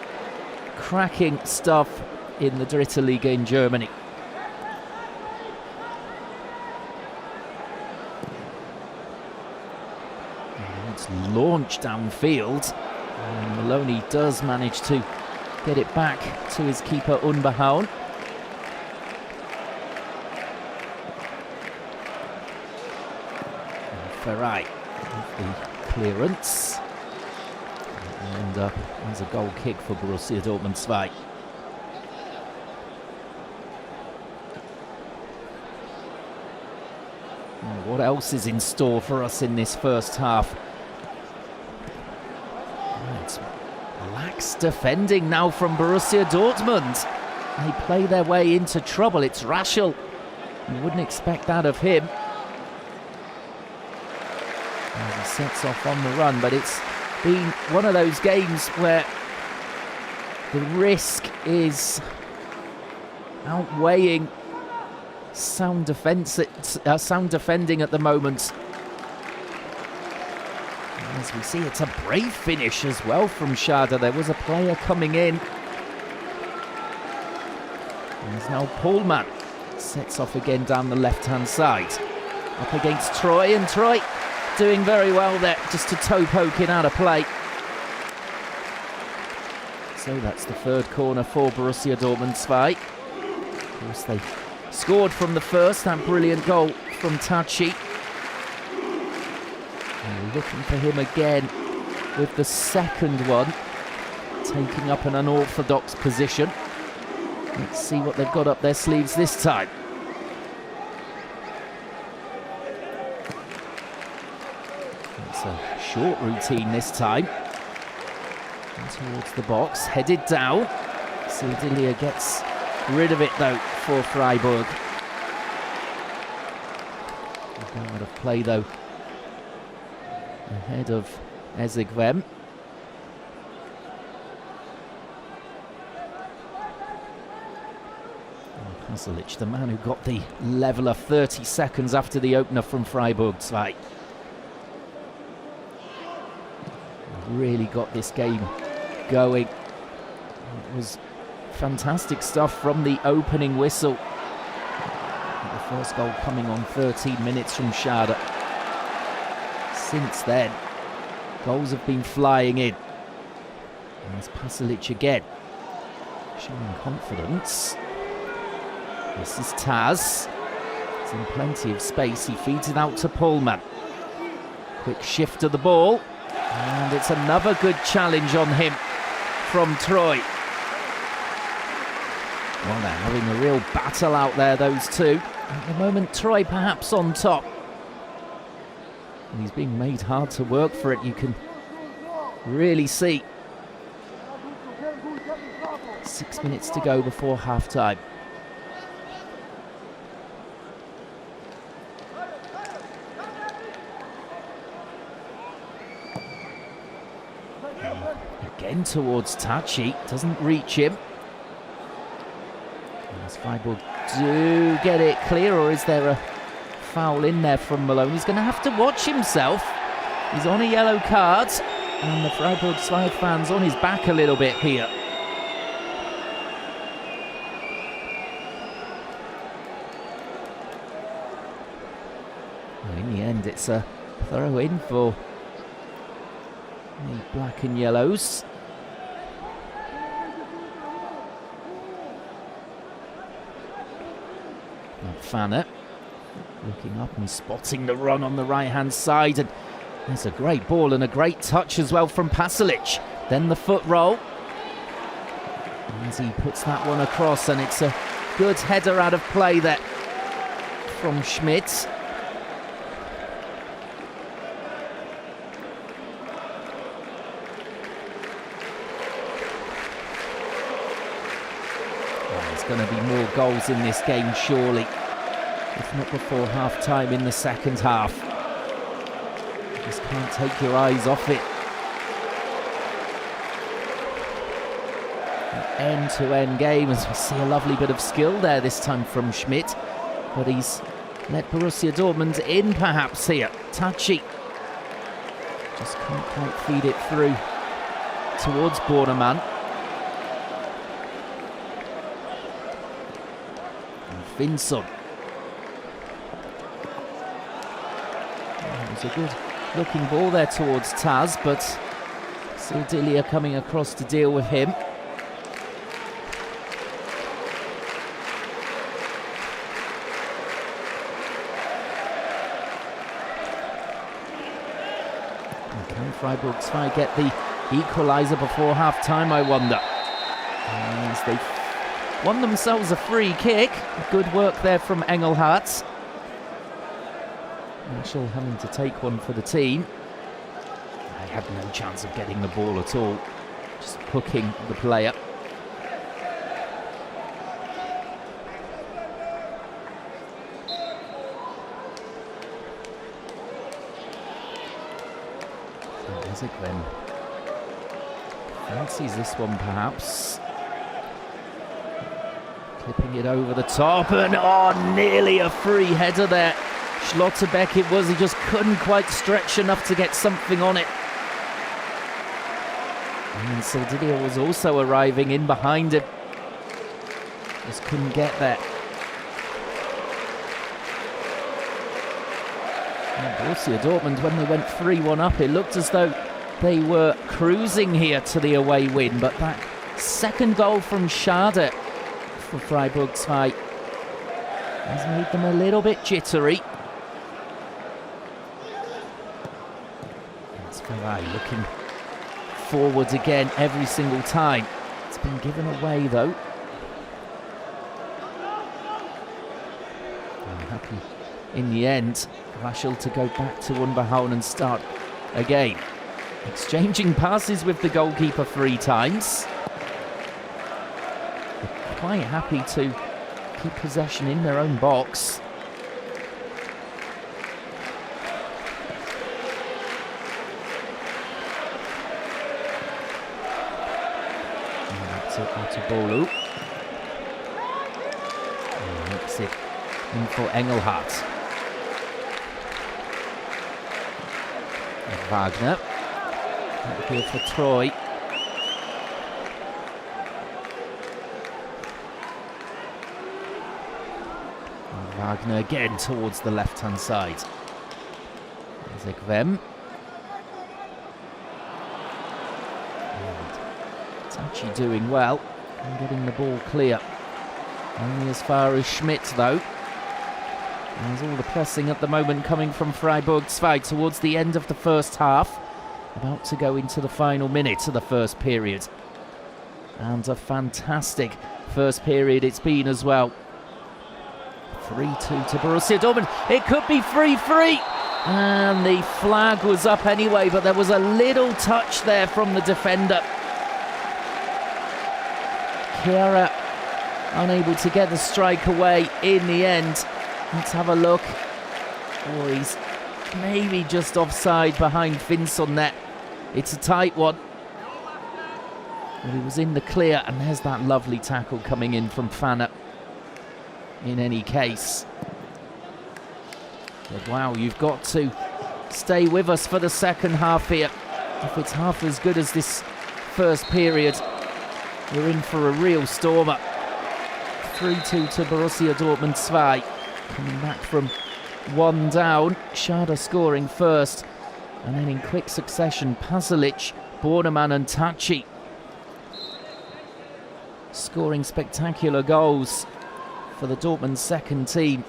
cracking stuff in the Dritte Liga in Germany. And it's launched downfield, and Maloney does manage to get it back to his keeper Unbehauen. Ferrari with the clearance. And there's a goal kick for Borussia Dortmund 2. What else is in store for us in this first half? It's lax defending now from Borussia Dortmund. They play their way into trouble. It's Raschel. You wouldn't expect that of him. As he sets off on the run, but it's been one of those games where the risk is outweighing sound defending at the moment. And as we see, it's a brave finish as well from Schade. There was a player coming in. There's now Pohlmann. Sets off again down the left-hand side. Up against Troy, and Troy doing very well there, just a toe poking out of play. So that's the third corner for Borussia Dortmund 2. Of course, they scored from the first, that brilliant goal from Tachi. And looking for him again with the second one, taking up an unorthodox position. Let's see what they've got up their sleeves this time. It's a short routine this time. And towards the box, headed down. Sildilia gets rid of it though for Freiburg. Out of play though, ahead of Ezegwem. Pasalic, the man who got the leveller 30 seconds after the opener from Freiburg 2. Really got this game going. It was fantastic stuff from the opening whistle. The first goal coming on 13 minutes from Schade. Since then, goals have been flying in. And there's Pasalic again, showing confidence. This is Taz. He's in plenty of space. He feeds it out to Pohlmann. Quick shift of the ball. And it's another good challenge on him from Troy. Well, they're having a real battle out there, those two. At the moment, Troy perhaps on top. And he's being made hard to work for it, you can really see. 6 minutes to go before half-time. Again towards Tachi, doesn't reach him. As Freiburg do get it clear, or is there a foul in there from Malone? He's going to have to watch himself. He's on a yellow card, and the Freiburg side fans on his back a little bit here. Well, in the end, it's a throw in for the black and yellows. Fanner looking up and spotting the run on the right-hand side, and there's a great ball and a great touch as well from Pasalic. Then the foot roll, as he puts that one across, and it's a good header out of play there from Schmidt. There's going to be more goals in this game, surely. If not before half-time in the second half. You just can't take your eyes off it. An end-to-end game, as we see a lovely bit of skill there this time from Schmidt. But he's let Borussia Dortmund in perhaps here. Tachi just can't quite feed it through towards Bornemann. Finson. It was a good looking ball there towards Taz, but Sildilia coming across to deal with him. Can Freiburg 2 get the equaliser before half-time, I wonder? As they won themselves a free kick. Good work there from Engelhardt. Marshall having to take one for the team. They had no chance of getting the ball at all. Just hooking the player. Then fancies this one perhaps. Clipping it over the top, and nearly a free header there. Schlotterbeck it was, he just couldn't quite stretch enough to get something on it. And Sildilia was also arriving in behind him. Just couldn't get there. And Borussia Dortmund, when they went 3-1 up, it looked as though they were cruising here to the away win, but that second goal from Schade for Freiburg 2 has made them a little bit jittery. It's Ferrari looking forward again every single time. It's been given away though. I'm happy in the end, Raschel to go back to Unbehauen and start again. Exchanging passes with the goalkeeper 3 times. They're quite happy to keep possession in their own box. And that's it, Otabolu. And makes it in for Engelhardt. And Wagner. Here for Troy. And Wagner again towards the left-hand side. Zekvem. Tachi doing well and getting the ball clear. Only as far as Schmidt though. There's all the pressing at the moment coming from Freiburg 2 towards the end of the first half. About to go into the final minutes of the first period. And a fantastic first period it's been as well. 3-2 to Borussia Dortmund. It could be 3-3. And the flag was up anyway, but there was a little touch there from the defender. Chiara unable to get the strike away in the end. Let's have a look. Oh, he's maybe just offside behind Finson there. It's a tight one. Well, he was in the clear, and there's that lovely tackle coming in from Fanner. In any case. But wow, you've got to stay with us for the second half here. If it's half as good as this first period, we're in for a real stormer. 3-2 to Borussia Dortmund 2. Coming back from 1 down. Schade scoring first. And then in quick succession, Pasalic, Bornemann and Tachi scoring spectacular goals for the Dortmund second team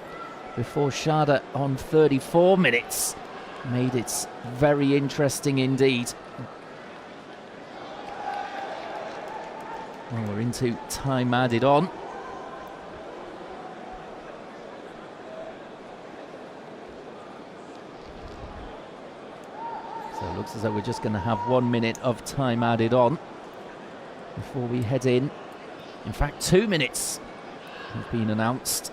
before Schade on 34 minutes made it very interesting indeed. Well, we're into time added on. So it looks as though we're just going to have 1 minute of time added on before we head in. In fact, 2 minutes have been announced.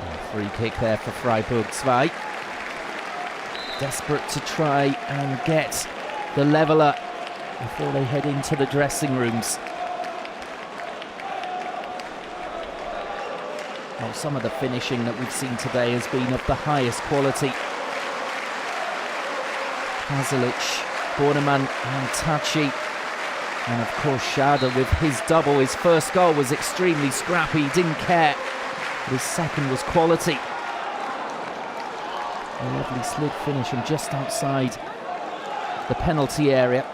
And a free kick there for Freiburg 2. Desperate to try and get the leveller before they head into the dressing rooms. Well, some of the finishing that we've seen today has been of the highest quality. Pasalic, Bornemann and Tachi And of course Schade with his double. His first goal was extremely scrappy, he didn't care. His second was quality. A lovely slid finish from just outside the penalty area.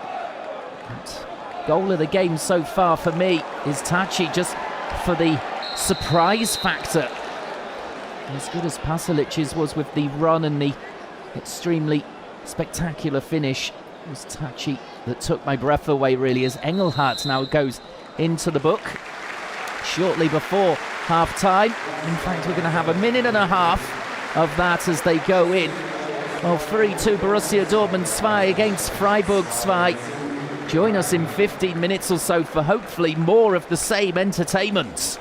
And goal of the game so far for me is Tachi, just for the surprise factor. As good as Pasalic's was with the run and the extremely spectacular finish, it was Tachi that took my breath away really, as Engelhardt now goes into the book shortly before half-time. In fact, we're going to have a minute and a half of that as they go in. Well, 3-2 Borussia Dortmund 2 against Freiburg 2. Join us in 15 minutes or so for hopefully more of the same entertainment.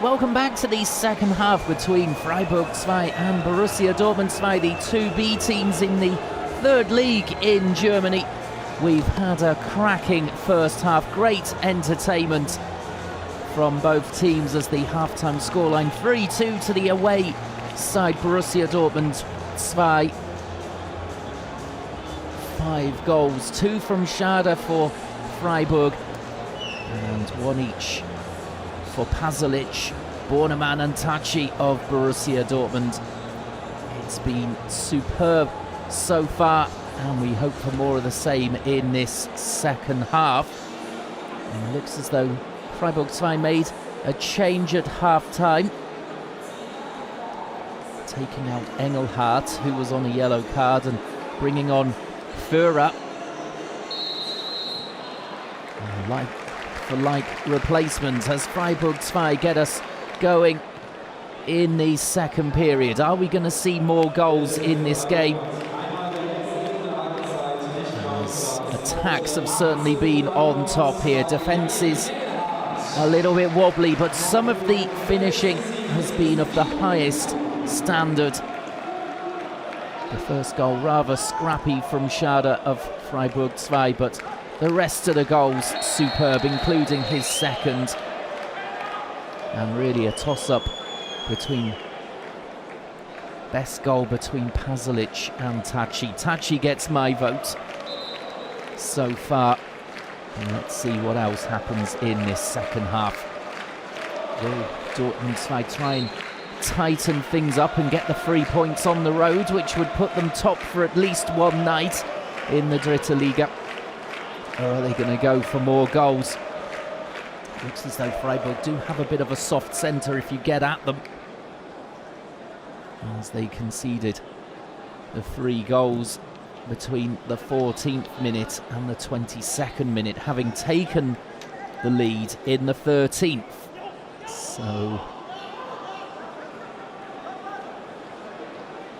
Welcome back to the second half between Freiburg 2 and Borussia Dortmund 2, the two B teams in the third league in Germany. We've had a cracking first half, great entertainment from both teams as the half-time scoreline 3-2 to the away side Borussia Dortmund 2. 5 goals, 2 from Schade for Freiburg and 1 each for Pasalic, Bornemann and Tachi of Borussia Dortmund. It's been superb so far and we hope for more of the same in this second half. And it looks as though Freiburg 2 made a change at half-time, taking out Engelhardt, who was on a yellow card, and bringing on Führer. Like replacement as Freiburg 2 get us going in the second period. Are we going to see more goals in this game? As attacks have certainly been on top here. Defence is a little bit wobbly, but some of the finishing has been of the highest standard. The first goal rather scrappy from Schade of Freiburg 2, but the rest of the goals superb, including his second. And really a toss-up between best goal between Pasalic and Tachi. Tachi gets my vote so far. And let's see what else happens in this second half. Will Dortmund try and tighten things up and get the 3 points on the road, which would put them top for at least one night in the Dritte Liga? Or are they going to go for more goals? Looks as though Freiburg do have a bit of a soft centre if you get at them, as they conceded the 3 goals between the 14th minute and the 22nd minute, having taken the lead in the 13th. So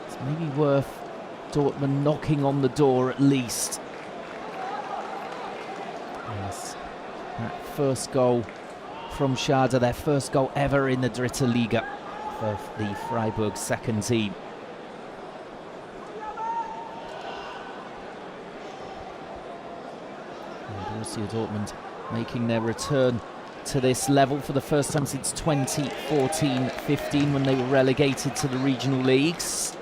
it's maybe worth Dortmund knocking on the door at least. Yes, that first goal from Schade, their first goal ever in the Dritte Liga for the Freiburg second team. And Borussia Dortmund making their return to this level for the first time since 2014-15 when they were relegated to the regional leagues.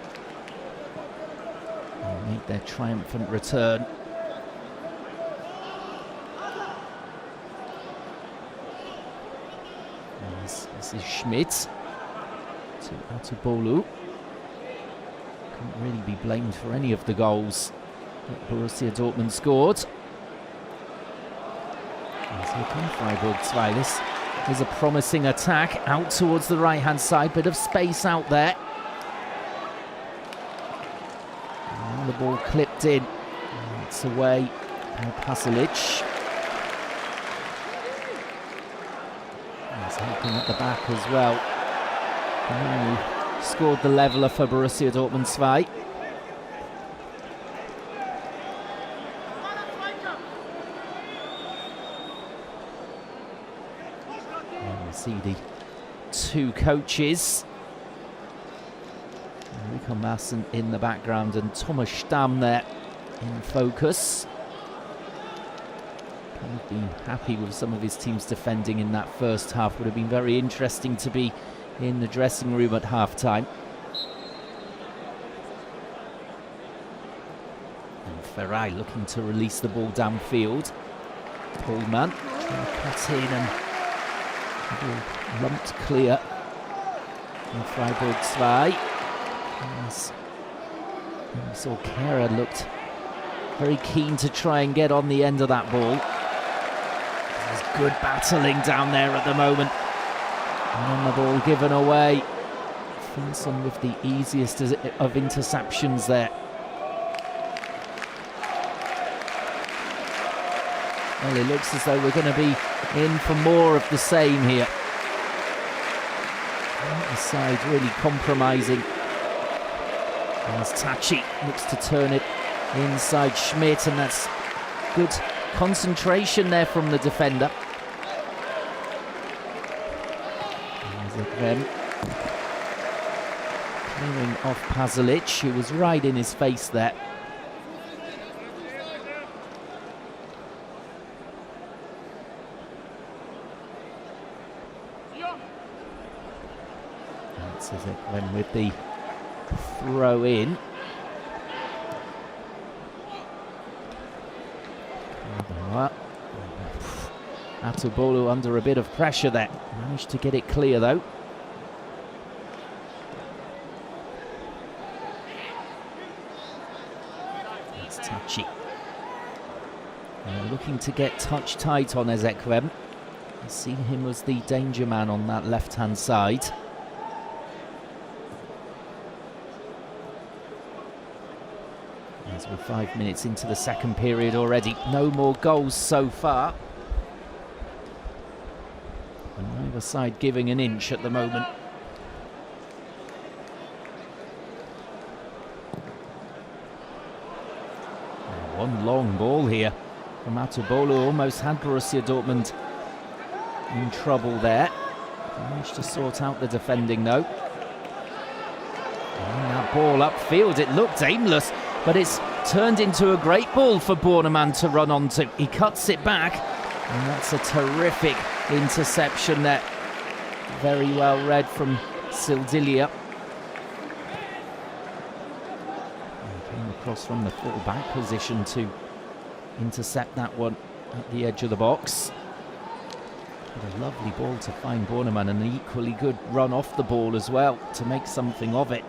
They made their triumphant return. This is Schmidt to Atubolu. Couldn't really be blamed for any of the goals that Borussia Dortmund scored. As here come Freiburg 2. This is a promising attack out towards the right-hand side. Bit of space out there. And the ball clipped in. And it's away by Pasalic. He's helping at the back as well. And he scored the leveller for Borussia Dortmund 2. And we see the 2 coaches. Rico Maassen in the background and Thomas Stamm there in focus. I've been happy with some of his team's defending in that first half. Would have been very interesting to be in the dressing room at half-time. And Ferrari looking to release the ball downfield. Pullman trying to cut in and the ball lumped clear from Freiburg 2. Yes. And we saw Kehrer looked very keen to try and get on the end of that ball. There's good battling down there at the moment. And then the ball given away. Finson with the easiest of interceptions there. Well, it looks as though we're going to be in for more of the same here. The side really compromising. As Tachi looks to turn it inside Schmidt, and that's good concentration there from the defender. Zekrem clearing off Pasalic, who was right in his face there. That's Zekrem with the throw in. Atubolu under a bit of pressure there. Managed to get it clear though. It's touchy. Looking to get touch tight on Ezekwem. I see him as the danger man on that left-hand side. As we're 5 minutes into the second period already. No more goals so far. And neither side giving an inch at the moment. One long ball here from Atubolu. Almost had Borussia Dortmund in trouble there. Managed to sort out the defending though. And that ball upfield, it looked aimless, but it's turned into a great ball for Bornemann to run onto. He cuts it back, and that's a terrific interception there. Very well read from Sildilia. Came across from the full back position to intercept that one at the edge of the box. But a lovely ball to find Bornemann, and an equally good run off the ball as well to make something of it.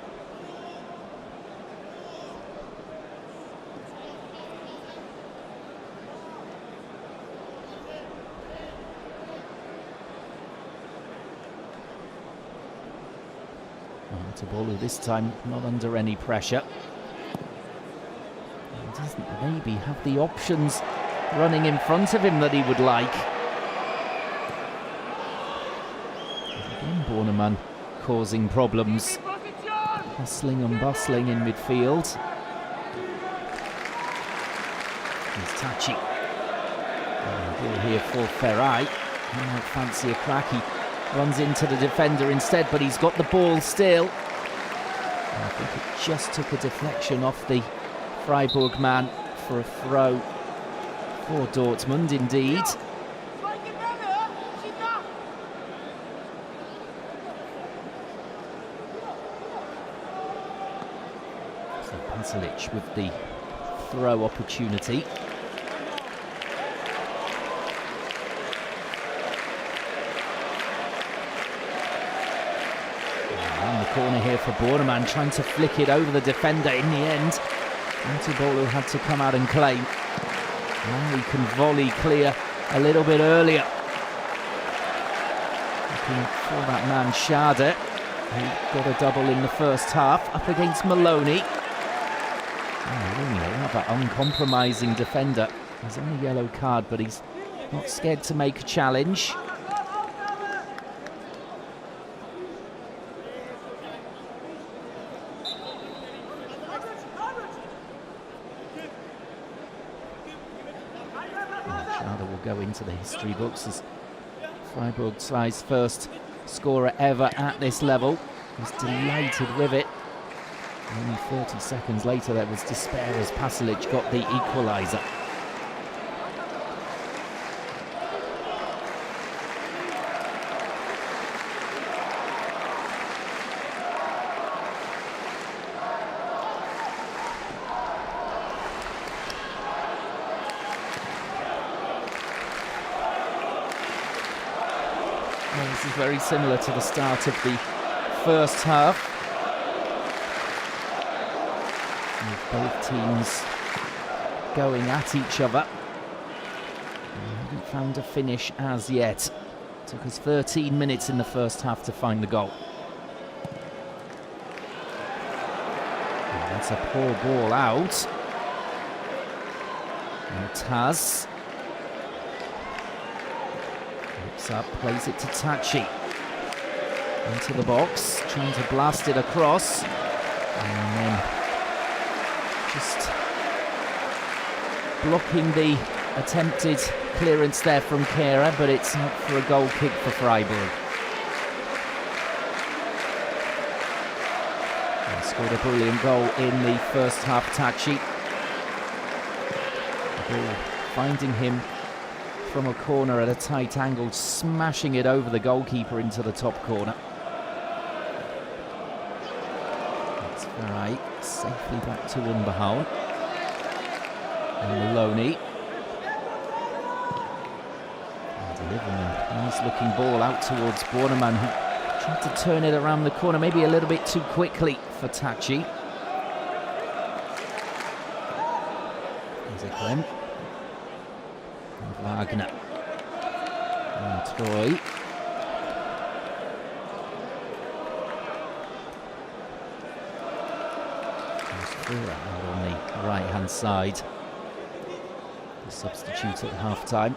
Atubolu this time not under any pressure. He doesn't maybe have the options running in front of him that he would like. Again, Bornemann causing problems. Hustling and bustling in midfield. He's touchy. Ball here for Ferrai. He might fancy a crack. He runs into the defender instead, but he's got the ball still. I think it just took a deflection off the Freiburg man for a throw for Dortmund indeed. So Pasalic with the throw opportunity. Corner here for Bornemann, trying to flick it over the defender. In the end, Atubolu had to come out and claim. Now we can volley clear a little bit earlier. Looking for that man Schade, who got a double in the first half, up against Maloney. Maloney, another uncompromising defender. He's on a yellow card, but he's not scared to make a challenge. Go into the history books as Freiburg side's first scorer ever at this level. Was delighted with it. Only 30 seconds later there was despair as Pasalic got the equaliser. This is very similar to the start of the first half. With both teams going at each other. We haven't found a finish as yet. It took us 13 minutes in the first half to find the goal. And that's a poor ball out. And Taz up, plays it to Tachi. Into the box, trying to blast it across. And then just blocking the attempted clearance there from Kehrer, but it's out for a goal kick for Freiburg. He scored a brilliant goal in the first half, Tachi. The ball finding him from a corner at a tight angle, smashing it over the goalkeeper into the top corner. That's Freiburg, safely back to Unbehauen. And Maloney. And delivering a nice looking ball out towards Bornemann, who tried to turn it around the corner, maybe a little bit too quickly for Tachi. Here's a Clem. Wagner and Troy. Out on the right hand side. The substitute at half time.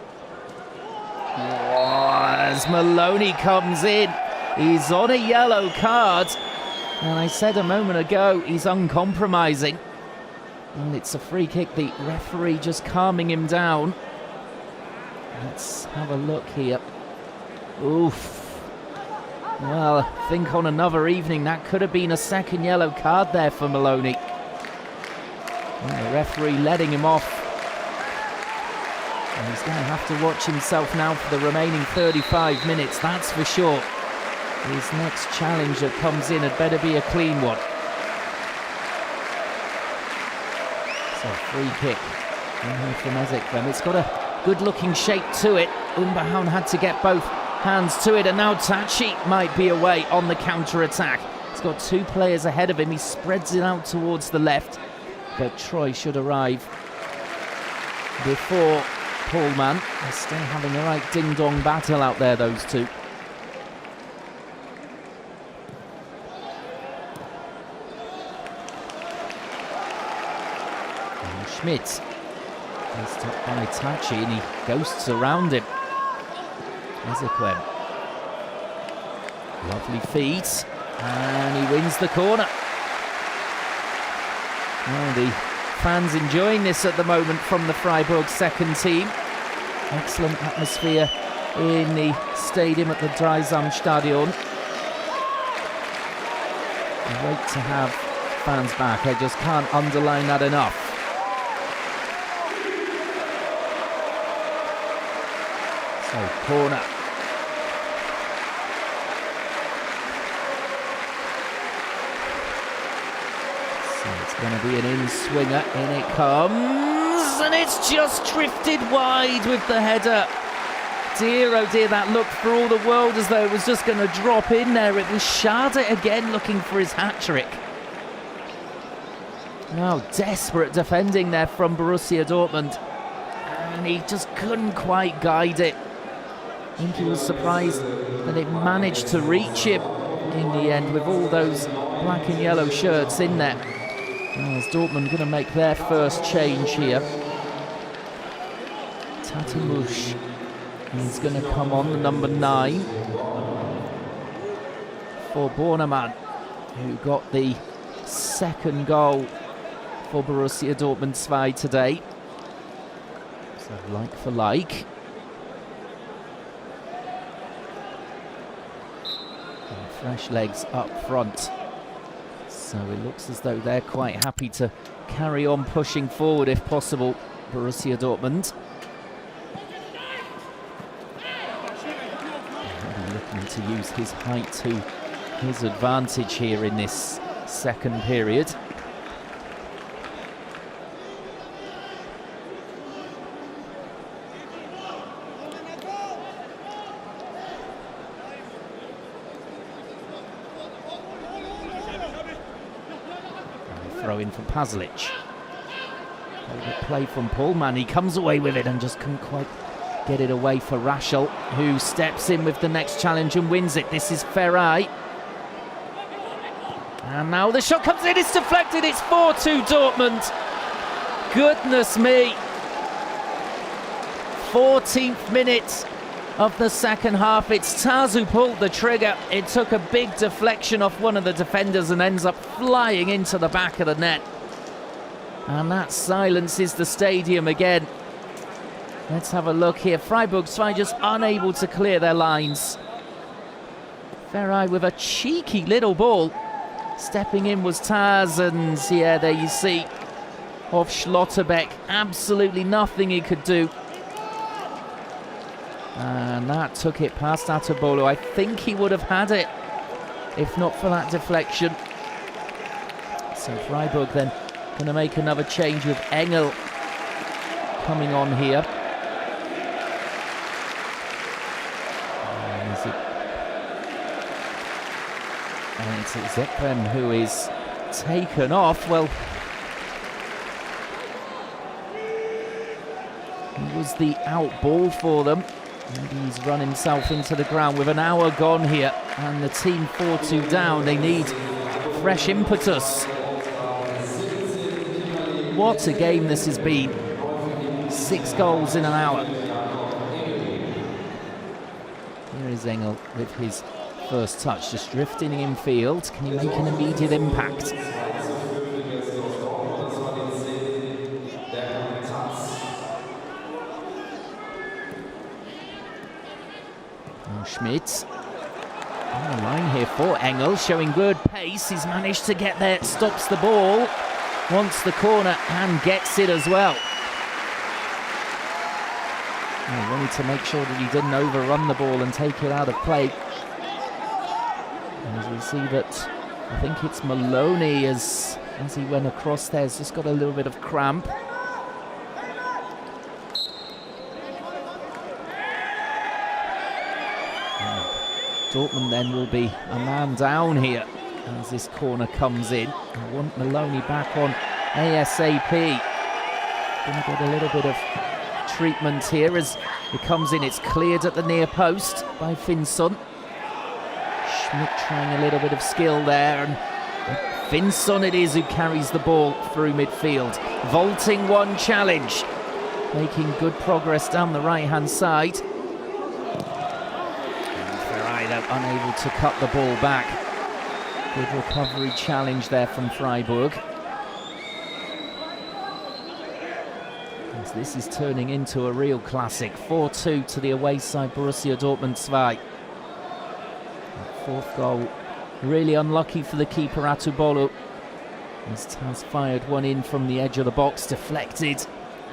As Maloney comes in, he's on a yellow card, and I said a moment ago he's uncompromising. And it's a free kick, the referee just calming him down. Let's have a look here. Oof. Well, I think on another evening that could have been a second yellow card there for Maloney. And the referee letting him off. And he's going to have to watch himself now for the remaining 35 minutes, that's for sure. His next challenge that comes in had better be a clean one. So, free kick. In here from Ezekwem. It's got a good-looking shape to it. Unbehauen had to get both hands to it, and now Tachi might be away on the counter-attack. He's got two players ahead of him. He spreads it out towards the left, but Troy should arrive before Pohlmann. They're still having a right ding-dong battle out there, those two. And Schmidt. He's stopped by Tachi and he ghosts around him. Ezekwem. Lovely feet. And he wins the corner. Well, the fans enjoying this at the moment from the Freiburg second team. Excellent atmosphere in the stadium at the Dreisamstadion. Great to have fans back. I just can't underline that enough. So, corner. So it's going to be an in-swinger. In it comes, and it's just drifted wide with the header. Dear, oh dear, that looked for all the world as though it was just going to drop in there. It was Schade again looking for his hat-trick. Now, desperate defending there from Borussia Dortmund. And he just couldn't quite guide it. I think he was surprised that it managed to reach him in the end with all those black and yellow shirts in there. Well, is Dortmund going to make their first change here? Tatimush is going to come on, the number 9 for Bornemann, who got the second goal for Borussia Dortmund 2 today. So like for like. Fresh legs up front. So it looks as though they're quite happy to carry on pushing forward if possible, Borussia Dortmund. Maybe looking to use his height to his advantage here in this second period. Throw in for Paslic. Play from Pohlmann. He comes away with it and just couldn't quite get it away for Raschel, who steps in with the next challenge and wins it. This is Ferrari. And now the shot comes in. It's deflected. It's 4-2 Dortmund. Goodness me. 14th minute of the second half. It's Taz who pulled the trigger. It took a big deflection off one of the defenders and ends up flying into the back of the net. And that silences the stadium again. Let's have a look here. Freiburg 2 just unable to clear their lines. Ferrari with a cheeky little ball. Stepping in was Taz, and yeah, there you see, off Schlotterbeck, absolutely nothing he could do. And that took it past Atubolo. I think he would have had it if not for that deflection. So Freiburg then going to make another change with Engel coming on here. And it's Zekrem who is taken off. Well, it was the out ball for them. Maybe he's run himself into the ground with an hour gone here, and the team 4-2 down. They need fresh impetus. What a game this has been. 6 goals in an hour. Here is Engel with his first touch, just drifting in field. Can he make an immediate impact? Schmidt on the line here for Engel, showing good pace. He's managed to get there, stops the ball, wants the corner and gets it as well. He wanted to make sure that he didn't overrun the ball and take it out of play. And as we see that, I think it's Maloney as he went across there, has just got a little bit of cramp. Dortmund then will be a man down here as this corner comes in. I want Maloney back on ASAP. Going to get a little bit of treatment here as it comes in. It's cleared at the near post by Finson. Schmidt trying a little bit of skill there, and Finson it is who carries the ball through midfield. Vaulting one challenge, making good progress down the right-hand side. Unable to cut the ball back. Good recovery challenge there from Freiburg. As this is turning into a real classic. 4-2 to the away side, Borussia Dortmund 2. That 4th goal, really unlucky for the keeper Atubolo. As Taz fired one in from the edge of the box, deflected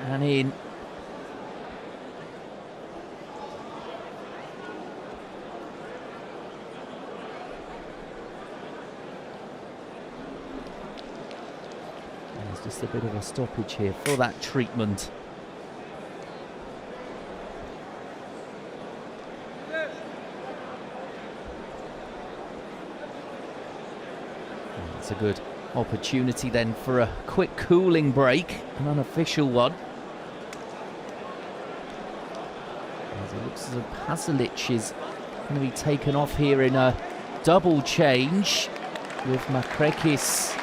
and in. Just a bit of a stoppage here for that treatment. It's a good opportunity then for a quick cooling break, an unofficial one. As it looks as if Pasalic is going to be taken off here in a double change with Makrekis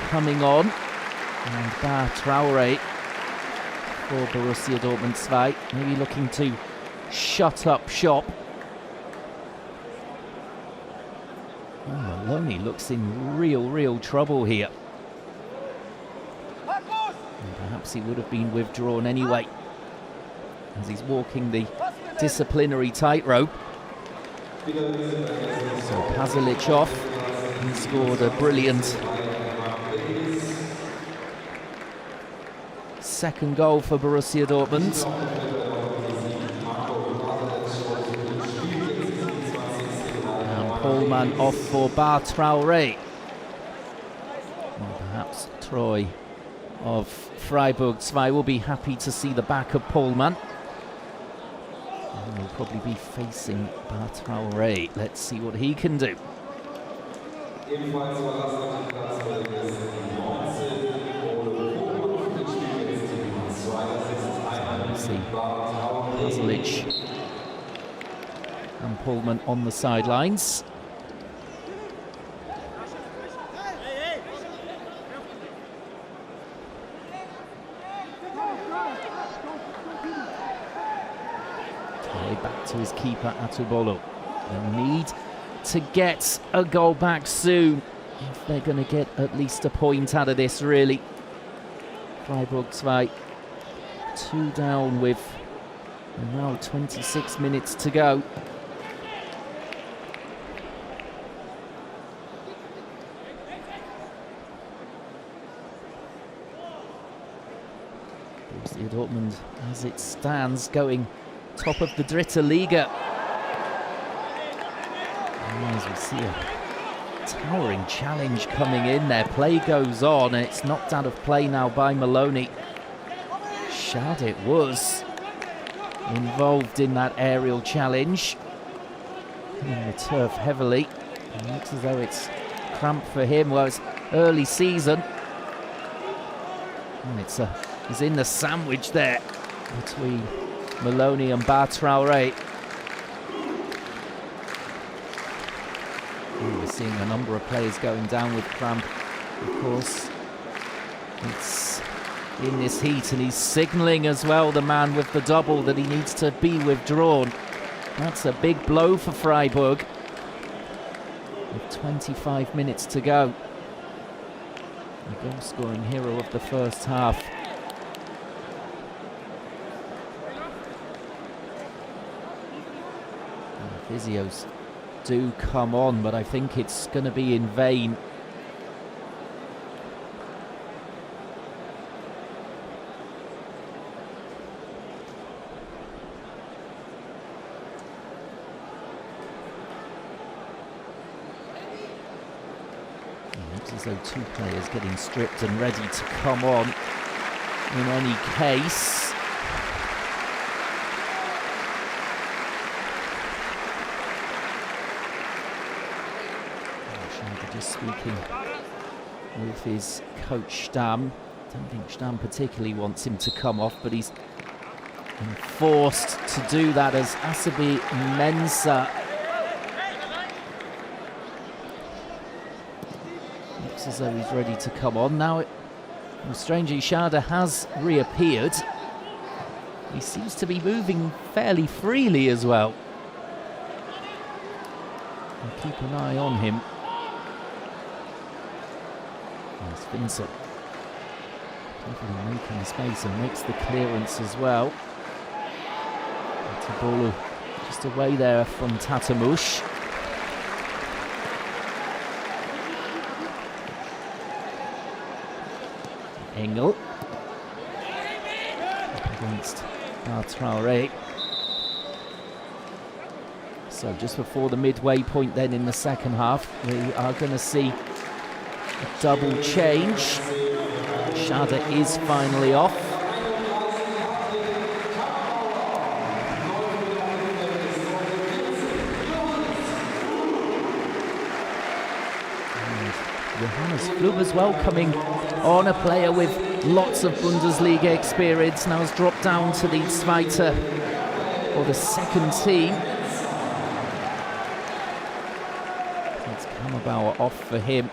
coming on, and Bar Traore for Borussia Dortmund 2, maybe looking to shut up shop. Oh, Maloney looks in real trouble here. And perhaps he would have been withdrawn anyway, as he's walking the disciplinary tightrope. So Pasalic off, and scored a brilliant second goal for Borussia Dortmund. And Pohlmann off for Bar Traore. Well, perhaps Troy of Freiburg 2 will be happy to see the back of Pohlmann. And he'll probably be facing Bar Traore. Let's see what he can do. Pasalic and Pohlmann on the sidelines. Back to his keeper Atubolo. They need to get a goal back soon if they're going to get at least a point out of this, really. Freiburg 2, 2 down with now 26 minutes to go. Dortmund, as it stands, going top of the Dritte Liga. And as we see a towering challenge coming in there. Play goes on, and it's knocked out of play now by Maloney. Schade was involved in that aerial challenge. In the turf heavily. It looks as though it's cramped for him. Well, it's early season. And he's in the sandwich there between Maloney and Traoré. We're seeing a number of players going down with cramp. Of course, it's in this heat, and he's signalling as well, the man with the double, that he needs to be withdrawn. That's a big blow for Freiburg. With 25 minutes to go. The goal-scoring hero of the first half. And the physios do come on, but I think it's going to be in vain. It looks as though two players getting stripped and ready to come on in any case. Just speaking with his coach Stamm. Don't think Stamm particularly wants him to come off, but he's been forced to do that as Asabi Mensah looks as though he's ready to come on now. Strangely, Schade has reappeared. He seems to be moving fairly freely as well. I'll keep an eye on him. Vincent cleverly making space and makes the clearance as well. Tabolu just away there from Tatamush. Engel up against Traoré. So just before the midway point then in the second half, we are going to see a double change. Schade is finally off. And Johannes Flub as well coming on, a player with lots of Bundesliga experience, now has dropped down to the Zweite, or the second team. It's Kammerbauer off for him.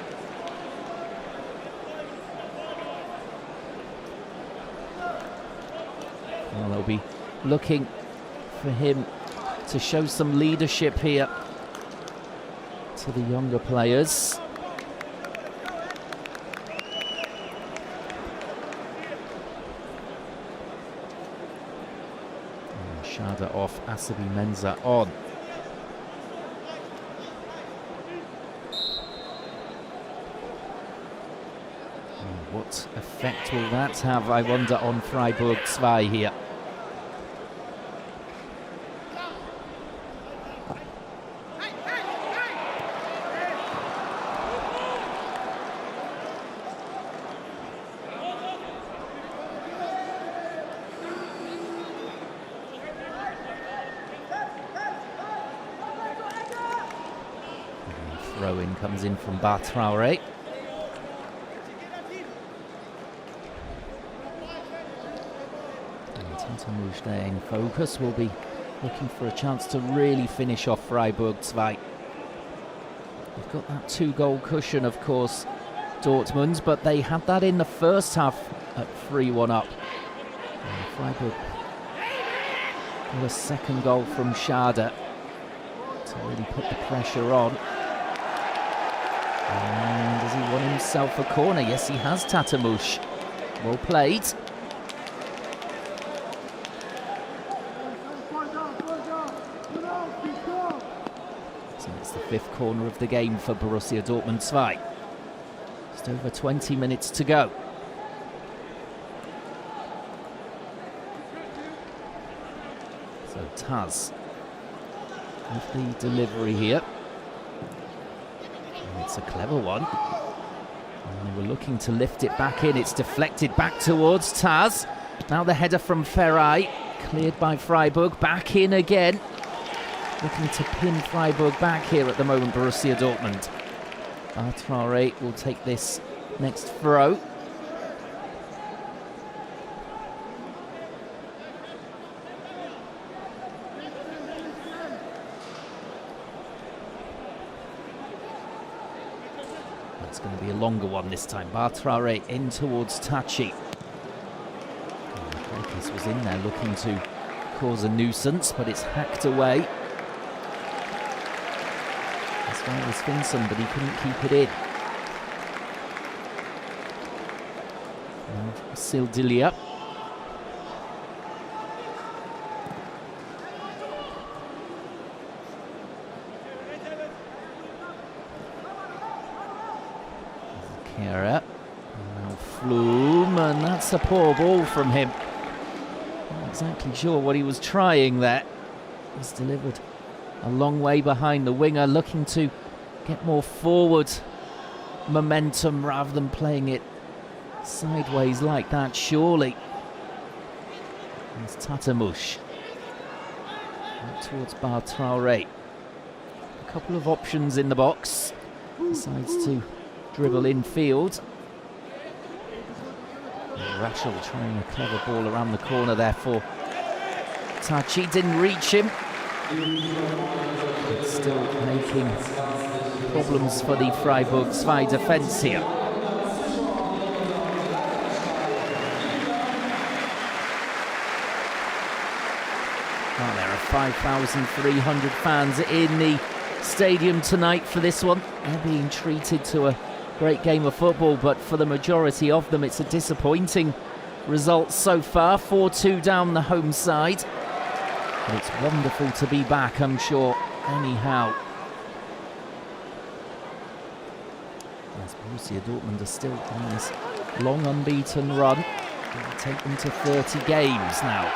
Well, they'll be looking for him to show some leadership here to the younger players. Schade off, Asabi Mensah on. What effect will that have, I wonder, on Freiburg 2 here? Throw-in comes in from Traoré. Tatamush there in focus, will be looking for a chance to really finish off Freiburg 2. They've got that 2-goal cushion, of course, Dortmund, but they had that in the first half at 3-1 up. And Freiburg got a second goal from Schade to really put the pressure on. And does he want himself a corner? Yes, he has, Tatamush. Well played. So it's the 5th corner of the game for Borussia Dortmund 2. Just over 20 minutes to go. Taz with the delivery here. And it's a clever one. And they were looking to lift it back in. It's deflected back towards Taz. Now the header from Ferrari, cleared by Freiburg. Back in again. Looking to pin Freiburg back here at the moment, Borussia Dortmund. Traoré will take this next throw. It's going to be a longer one this time. Traoré in towards Tachi. Rakis was in there looking to cause a nuisance, but it's hacked away. As well as Finson, but he couldn't keep it in. Sildilia. Kera. Now Flume, and that's a poor ball from him. Not exactly sure what he was trying there. It's delivered a long way behind the winger, looking to get more forward momentum rather than playing it sideways like that, surely. It's Tatamush. Out towards Traoré. A couple of options in the box. Decides to dribble infield. Rachel trying a clever ball around the corner there for Tachi. Didn't reach him. It's still making problems for the Freiburg 2 defence here. Well, there are 5,300 fans in the stadium tonight for this one. They're being treated to a great game of football, but for the majority of them, it's a disappointing result so far. 4-2 down the home side. But it's wonderful to be back, I'm sure, anyhow. As Borussia Dortmund are still on this long unbeaten run. It'll take them to 30 games now,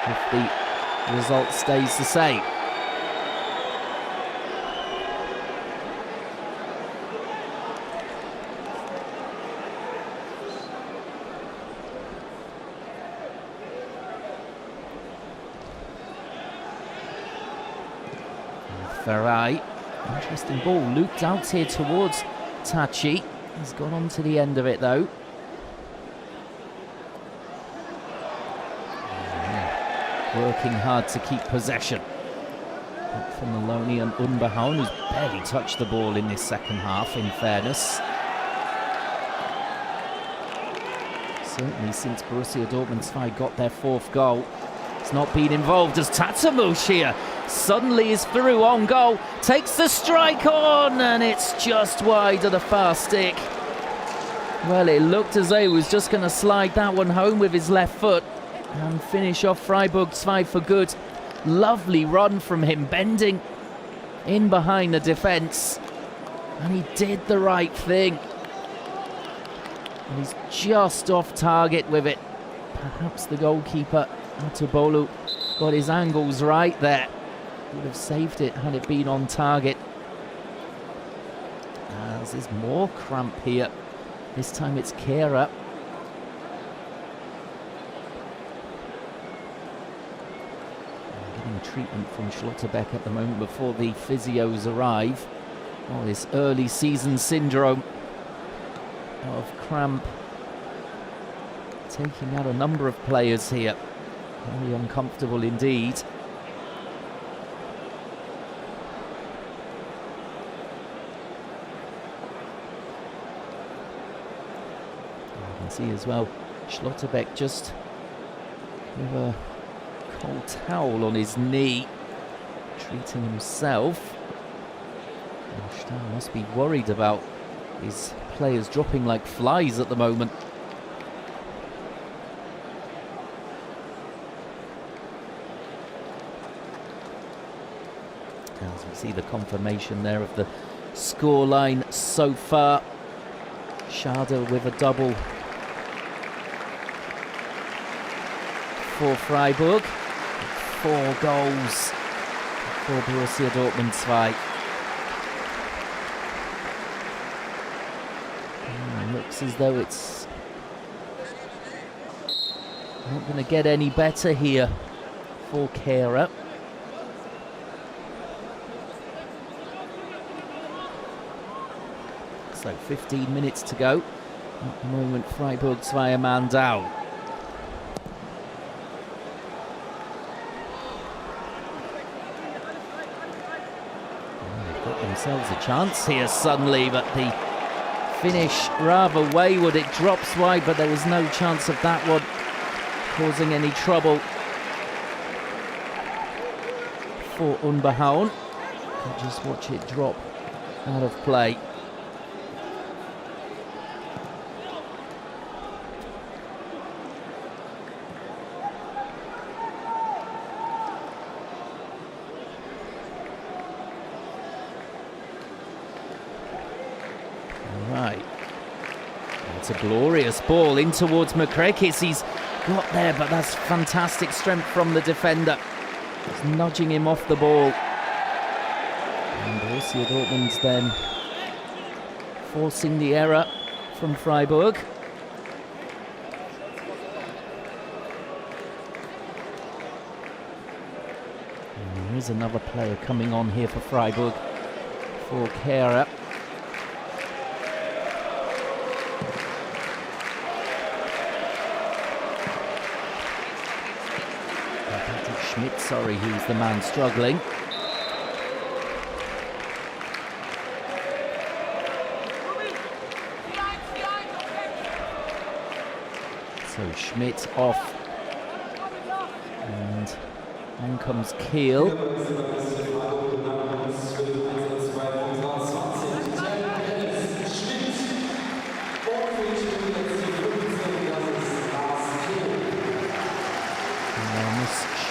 if the result stays the same. Ferrari, interesting ball, looped out here towards Tachi. He's gone on to the end of it though. Working hard to keep possession. Up from Maloney and Unbehauen, who's barely touched the ball in this second half, in fairness. Certainly since Borussia Dortmund's side got their 4th goal, it's not been involved as Tatamush here suddenly is through on goal, takes the strike on, and it's just wide of the far stick. Well, it looked as though he was just going to slide that one home with his left foot and finish off Freiburg 2 for good. Lovely run from him, bending in behind the defence, and he did the right thing. And he's just off target with it. Perhaps the goalkeeper, Atubolu, got his angles right there. Would have saved it had it been on target. As there's more cramp here. This time it's Kera. Getting treatment from Schlotterbeck at the moment before the physios arrive. Oh, this early season syndrome of cramp taking out a number of players here. Very uncomfortable indeed. See as well, Schlotterbeck just with a cold towel on his knee, treating himself. And Stahl must be worried about his players dropping like flies at the moment. As we see the confirmation there of the scoreline so far. Schade with a double for Freiburg. 4 goals for Borussia Dortmund 2. Looks as though it's not going to get any better here for Kehrer. So 15 minutes to go. At the moment, Freiburg 2 a man down. They've got themselves a chance here suddenly, but the finish rather wayward. It drops wide, but there was no chance of that one causing any trouble for Unbehauen. You just watch it drop out of play. Right. It's a glorious ball in towards Makrekis. He's got there, but that's fantastic strength from the defender. He's nudging him off the ball. And Borussia Dortmund then forcing the error from Freiburg. And there is another player coming on here for Freiburg, for Kehrer. Schmidt, sorry, he was the man struggling. So Schmidt off, and on comes Kiel.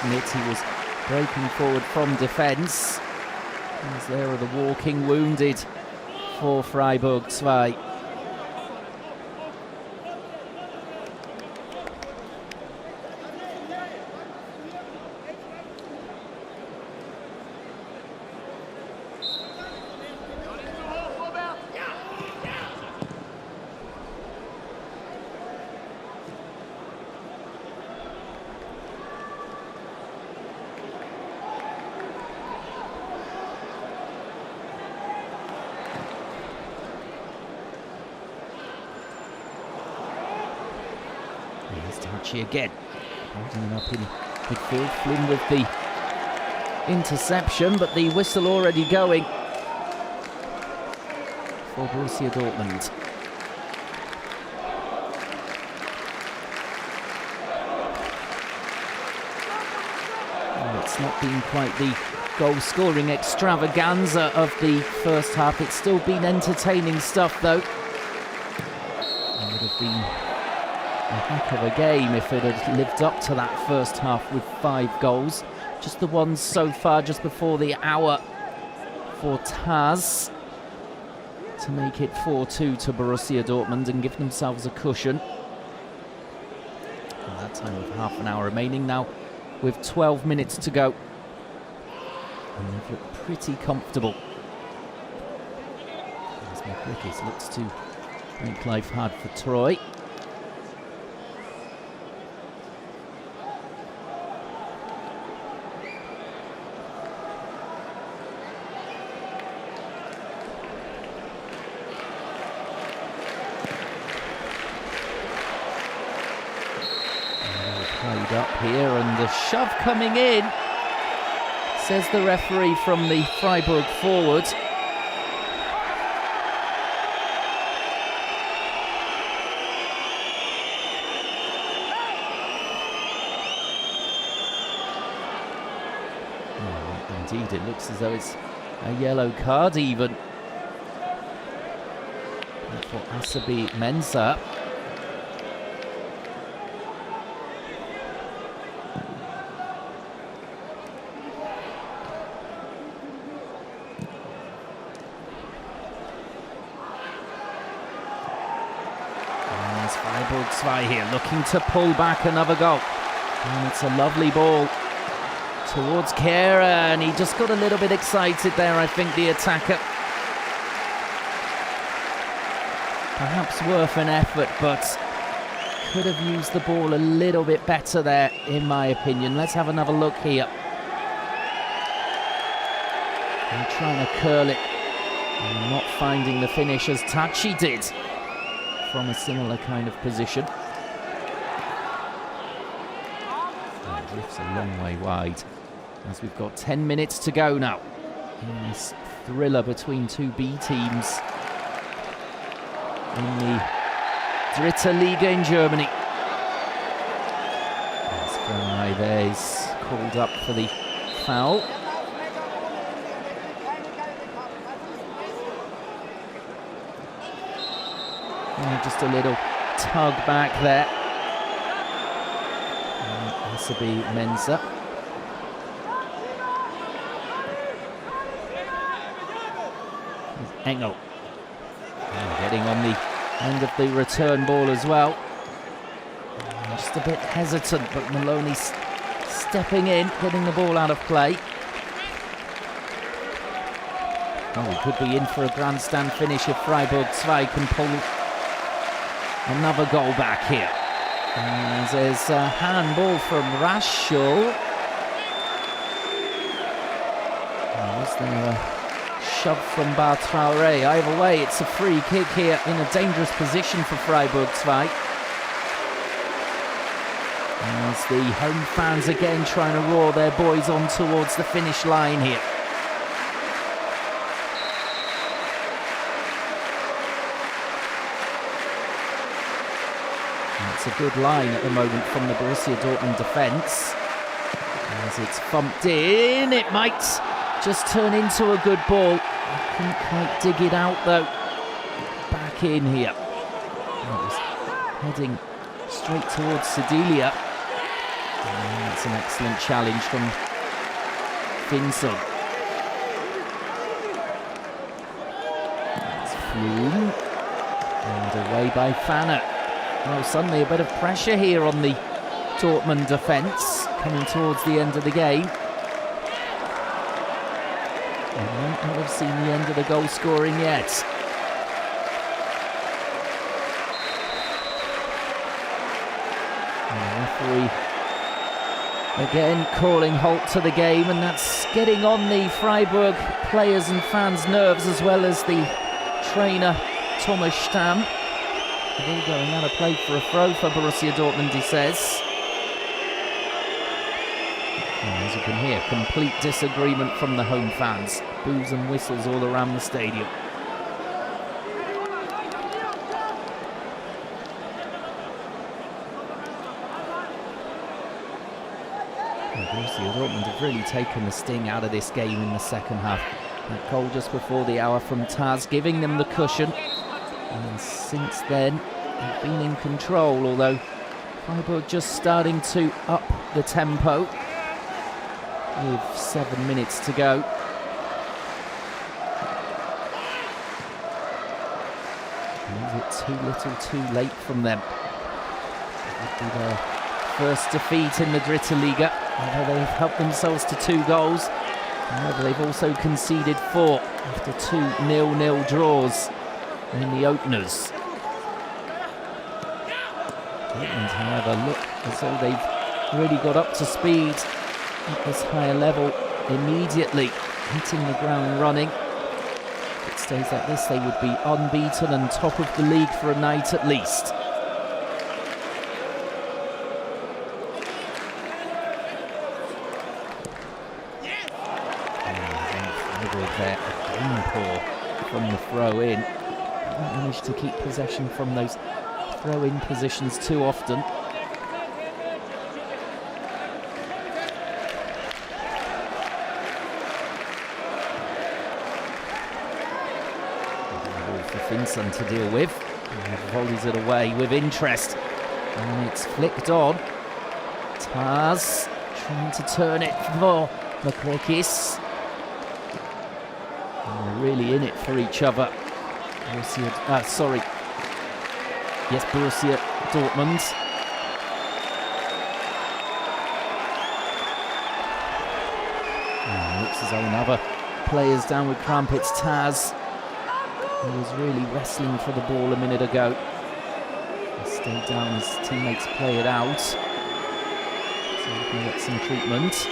Schmidt, he was breaking forward from defence. He's there with the walking wounded for Freiburg 2. Here's Touchy again, holding it up in midfield. Flynn with the interception, but the whistle already going for Borussia Dortmund. Well, it's not been quite the goal-scoring extravaganza of the first half. It's still been entertaining stuff, though. It would have been a heck of a game if it had lived up to that first half with 5 goals. Just the one so far just before the hour for Taz to make it 4-2 to Borussia Dortmund and give themselves a cushion. At that time with half an hour remaining, now with 12 minutes to go. And they've looked pretty comfortable. As Makrekis looks to make life hard for Troy. Played up here, and the shove coming in, says the referee from the Freiburg forward. Oh, indeed, it looks as though it's a yellow card even for Asabi Mensah. Freiburg 2 here looking to pull back another goal, and it's a lovely ball towards Kieran. He just got a little bit excited there, I think, the attacker. Perhaps worth an effort, but could have used the ball a little bit better there, in my opinion. Let's have another look here. And trying to curl it, and not finding the finish as Tachi did from a similar kind of position. And drifts a long way wide, as we've got 10 minutes to go now in this thriller between two B teams in the Dritte Liga in Germany. As Freiburg there is called up for the foul. Just a little tug back there. This will be Mensa. Engel. Getting on the end of the return ball as well. Just a bit hesitant, but Maloney's stepping in, getting the ball out of play. Oh, he could be in for a grandstand finish if Freiburg 2 can pull another goal back here. And there's a handball from Raschel. Was there a shove from Bar Traoré? Either way, it's a free kick here in a dangerous position for Freiburg 2. As the home fans again trying to roar their boys on towards the finish line here. It's a good line at the moment from the Borussia Dortmund defence. As it's bumped in, it might just turn into a good ball. Couldn't quite dig it out though. Back in here. It was heading straight towards Sedilia. And that's an excellent challenge from Finson. It's Froome. And away by Fanner. Well, suddenly a bit of pressure here on the Dortmund defence coming towards the end of the game. We might not have seen the end of the goal scoring yet. And the referee again calling halt to the game, and that's getting on the Freiburg players and fans' nerves, as well as the trainer Thomas Stamm. The ball going out of play for a throw for Borussia Dortmund, he says. And as you can hear, complete disagreement from the home fans. Boos and whistles all around the stadium. And Borussia Dortmund have really taken the sting out of this game in the second half. That goal just before the hour from Taz, giving them the cushion. And since then, they've been in control, although Freiburg just starting to up the tempo with 7 minutes to go. Is it too little too late from them? It would be their first defeat in the Dritte Liga, although they've helped themselves to 2 goals. However, they've also conceded 4 after 2 0-0 draws in the openers. Dortmund, however, look as though they've really got up to speed at this higher level immediately, hitting the ground running. If it stays like this, they would be unbeaten and top of the league for a night at least. Freiburg there, again poor from the throw-in. Managed to keep possession from those throw-in positions too often. Ball for Finson to deal with. And he volleys it away with interest. And it's flicked on. Taz trying to turn it for Makrekis. And they're really in it for each other. Borussia Dortmund. his own other players down with cramp. It's Taz, who was really wrestling for the ball a minute ago. He stayed down, his teammates play it out, so he can get some treatment.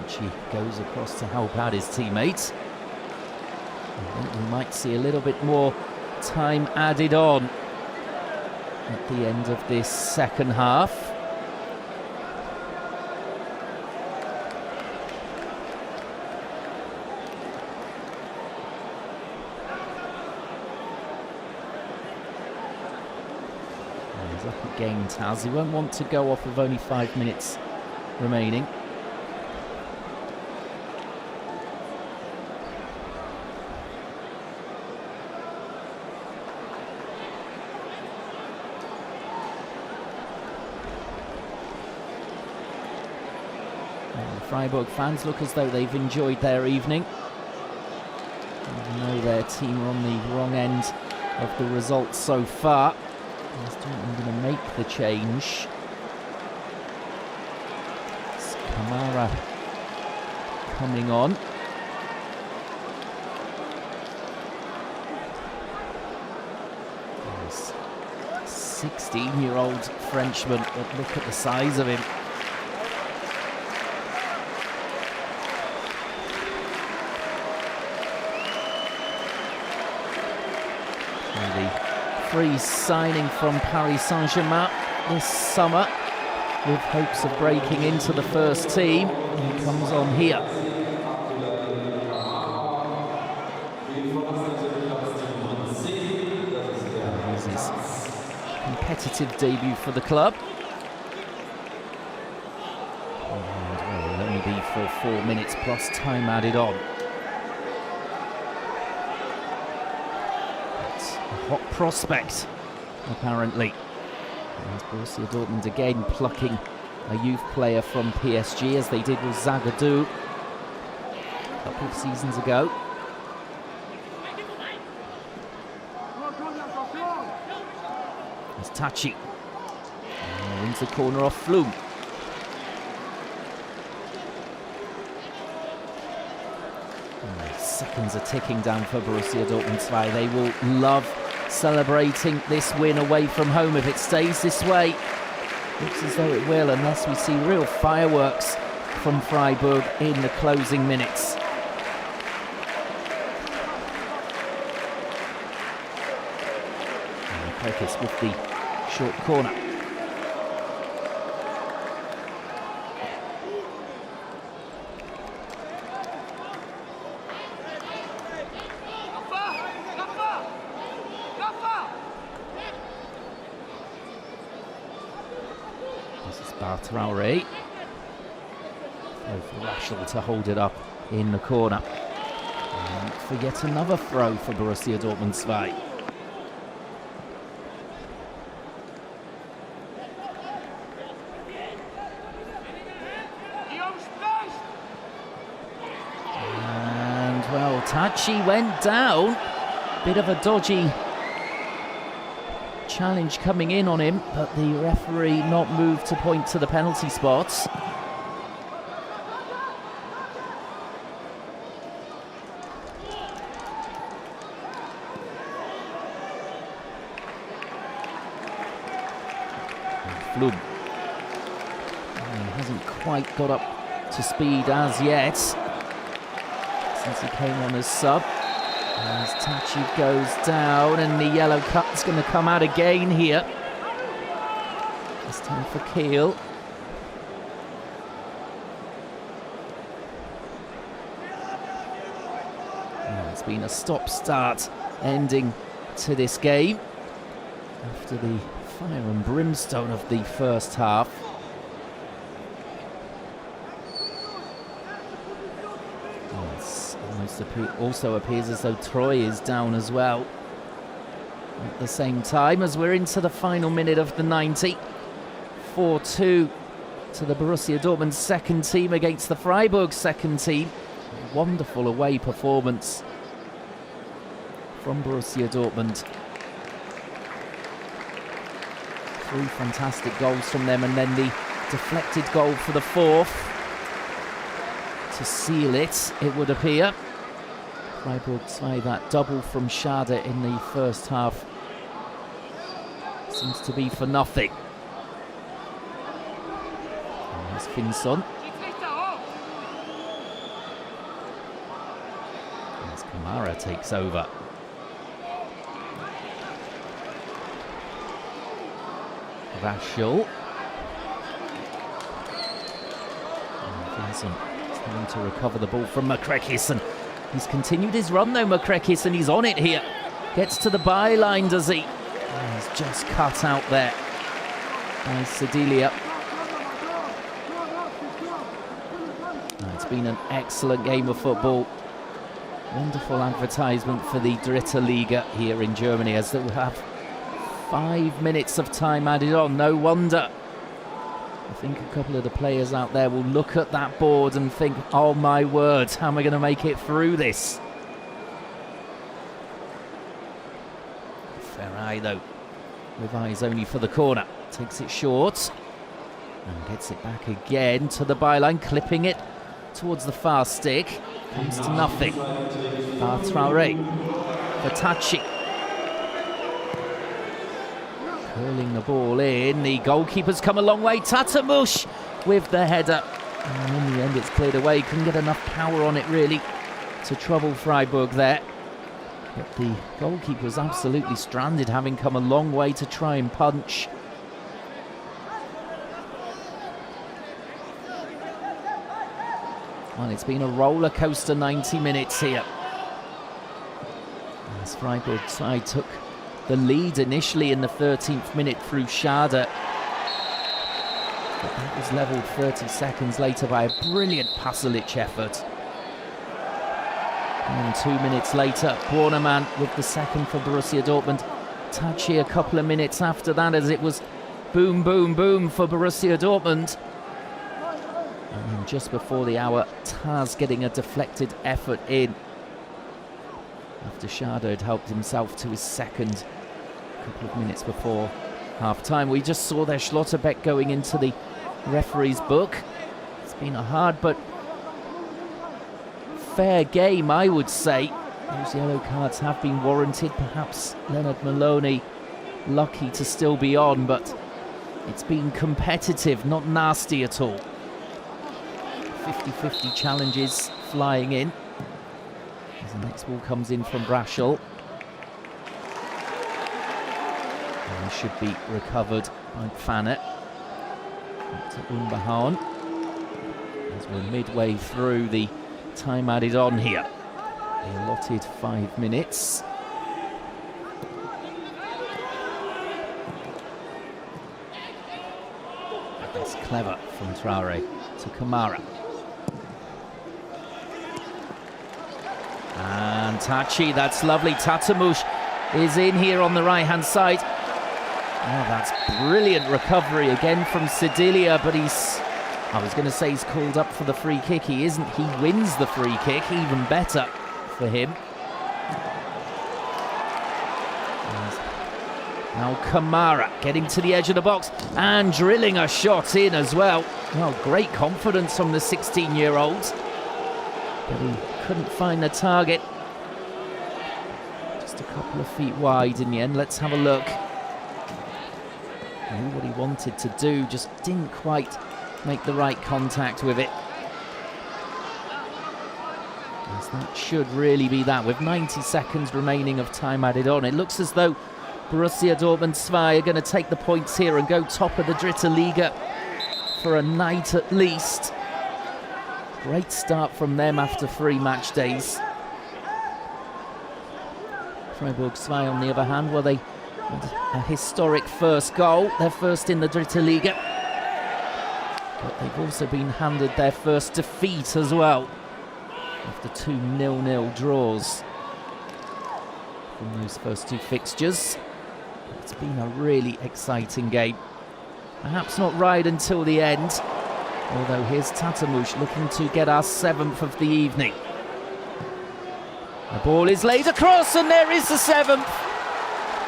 He goes across to help out his teammates. I think we might see a little bit more time added on at the end of this second half. He's up again, Taz. He won't want to go off with only 5 minutes remaining. Freiburg fans look as though they've enjoyed their evening. Even though their team are on the wrong end of the results so far. Is Dortmund going to make the change? It's Kamara coming on. This 16-year-old Frenchman, but look at the size of him. Free signing from Paris Saint-Germain this summer, with hopes of breaking into the first team. He comes on here. This is his competitive debut for the club. And well, it'll only be for 4 minutes plus time added on. Hot prospect, apparently. And Borussia Dortmund again plucking a youth player from PSG, as they did with Zagadou a couple of seasons ago. It's Tachi. Wins the corner off Flum. Seconds are ticking down for Borussia Dortmund. They will love celebrating this win away from home if it stays this way. Looks as though it will, unless we see real fireworks from Freiburg in the closing minutes. And Perkis with the short corner. Traoré. For Rashel to hold it up in the corner. And for yet another throw for Borussia Dortmund 2. And well, Tachi went down. Bit of a dodgy challenge coming in on him, but the referee not moved to point to the penalty spots. Flum. He hasn't quite got up to speed as yet since he came on as sub. As Tachi goes down, and the yellow card's going to come out again here. This time for Kiel. It's been a stop-start ending to this game after the fire and brimstone of the first half. Also appears as though Troy is down as well at the same time, as we're into the final minute of the 90. 4-2 to the Borussia Dortmund second team against the Freiburg second team. Wonderful away performance from Borussia Dortmund. 3 fantastic goals from them, and then the deflected goal for the 4th to seal it, it would appear. Freiburg 2, that double from Schade in the first half seems to be for nothing. And there's Finson. As Kamara takes over. Rashel. Finson trying to recover the ball from Makrekis, and he's continued his run though, Makrekis, and he's on it here. Gets to the byline, does he? Oh, he's just cut out there by Sedilia. Oh, it's been an excellent game of football. Wonderful advertisement for the Dritte Liga here in Germany, as they will have 5 minutes of time added on. No wonder. I think a couple of the players out there will look at that board and think, oh my word, how am I going to make it through this? Ferrari, though, with eyes only for the corner, takes it short and gets it back again to the byline, clipping it towards the far stick. Comes to nothing. Traoré for Tachi. Curling the ball in. The goalkeeper's come a long way. Tatamush with the header. And in the end, it's cleared away. Couldn't get enough power on it, really, to trouble Freiburg there. But the goalkeeper was absolutely stranded, having come a long way to try and punch. Well, it's been a roller coaster 90 minutes here. As Freiburg side took the lead initially in the 13th minute through Schade. But that was levelled 30 seconds later by a brilliant Pasalic effort. And 2 minutes later, Bornemann with the second for Borussia Dortmund. Tachi a couple of minutes after that, as it was boom, boom, boom for Borussia Dortmund. And then just before the hour, Taz getting a deflected effort in, after Schade had helped himself to his second a couple of minutes before half-time. We just saw there Schlotterbeck going into the referee's book. It's been a hard but fair game, I would say. Those yellow cards have been warranted. Perhaps Leonard Maloney lucky to still be on, but it's been competitive, not nasty at all. 50-50 challenges flying in. As the next ball comes in from Rashel. And should be recovered by Fanet. To Umbahan. As we're midway through the time added on here. The allotted 5 minutes. That's clever from Traoré to Kamara. And Tachi, that's lovely. Tatamush is in here on the right-hand side. Oh, that's brilliant recovery again from Sedilia, but I was going to say he's called up for the free kick. He isn't. He wins the free kick, even better for him. Now Kamara getting to the edge of the box and drilling a shot in as well. Well, great confidence from the 16-year-old. But he couldn't find the target. Just a couple of feet wide in the end. Let's have a look. Knew what he wanted to do, just didn't quite make the right contact with it. Yes, that should really be that. With 90 seconds remaining of time added on, it looks as though Borussia Dortmund 2 are going to take the points here and go top of the Dritte Liga for a night at least. Great start from them after 3 match days. Freiburg 2, on the other hand, well, they had a historic first goal, their first in the Dritte Liga. But they've also been handed their first defeat as well, after 2 0-0 draws from those first 2 fixtures. It's been a really exciting game. Perhaps not right until the end. Although here's Tatamush looking to get our 7th of the evening. The ball is laid across, and there is the 7th.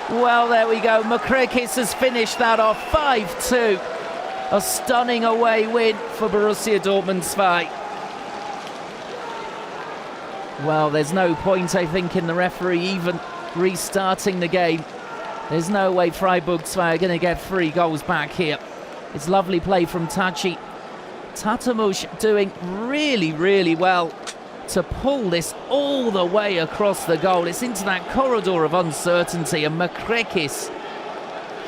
Well, there we go. Makrekis has finished that off 5-2. A stunning away win for Borussia Dortmund 2. Well, there's no point, I think, in the referee even restarting the game. There's no way Freiburg 2 are going to get 3 goals back here. It's lovely play from Tachi. Tatamush doing really, really well to pull this all the way across the goal. It's into that corridor of uncertainty, and Makrekis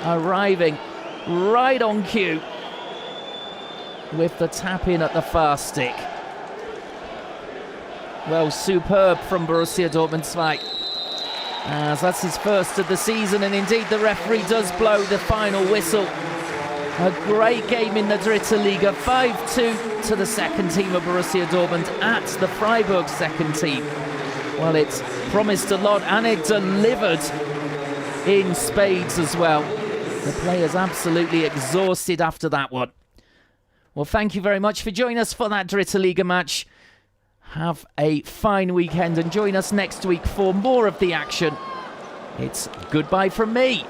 arriving right on cue with the tap in at the far stick. Well, superb from Borussia Dortmund 2. As that's his first of the season, and indeed the referee does blow the final whistle. A great game in the Dritte Liga, 5-2 to the second team of Borussia Dortmund at the Freiburg second team. Well, it's promised a lot, and it delivered in spades as well. The players absolutely exhausted after that one. Well, thank you very much for joining us for that Dritte Liga match. Have a fine weekend and join us next week for more of the action. It's goodbye from me.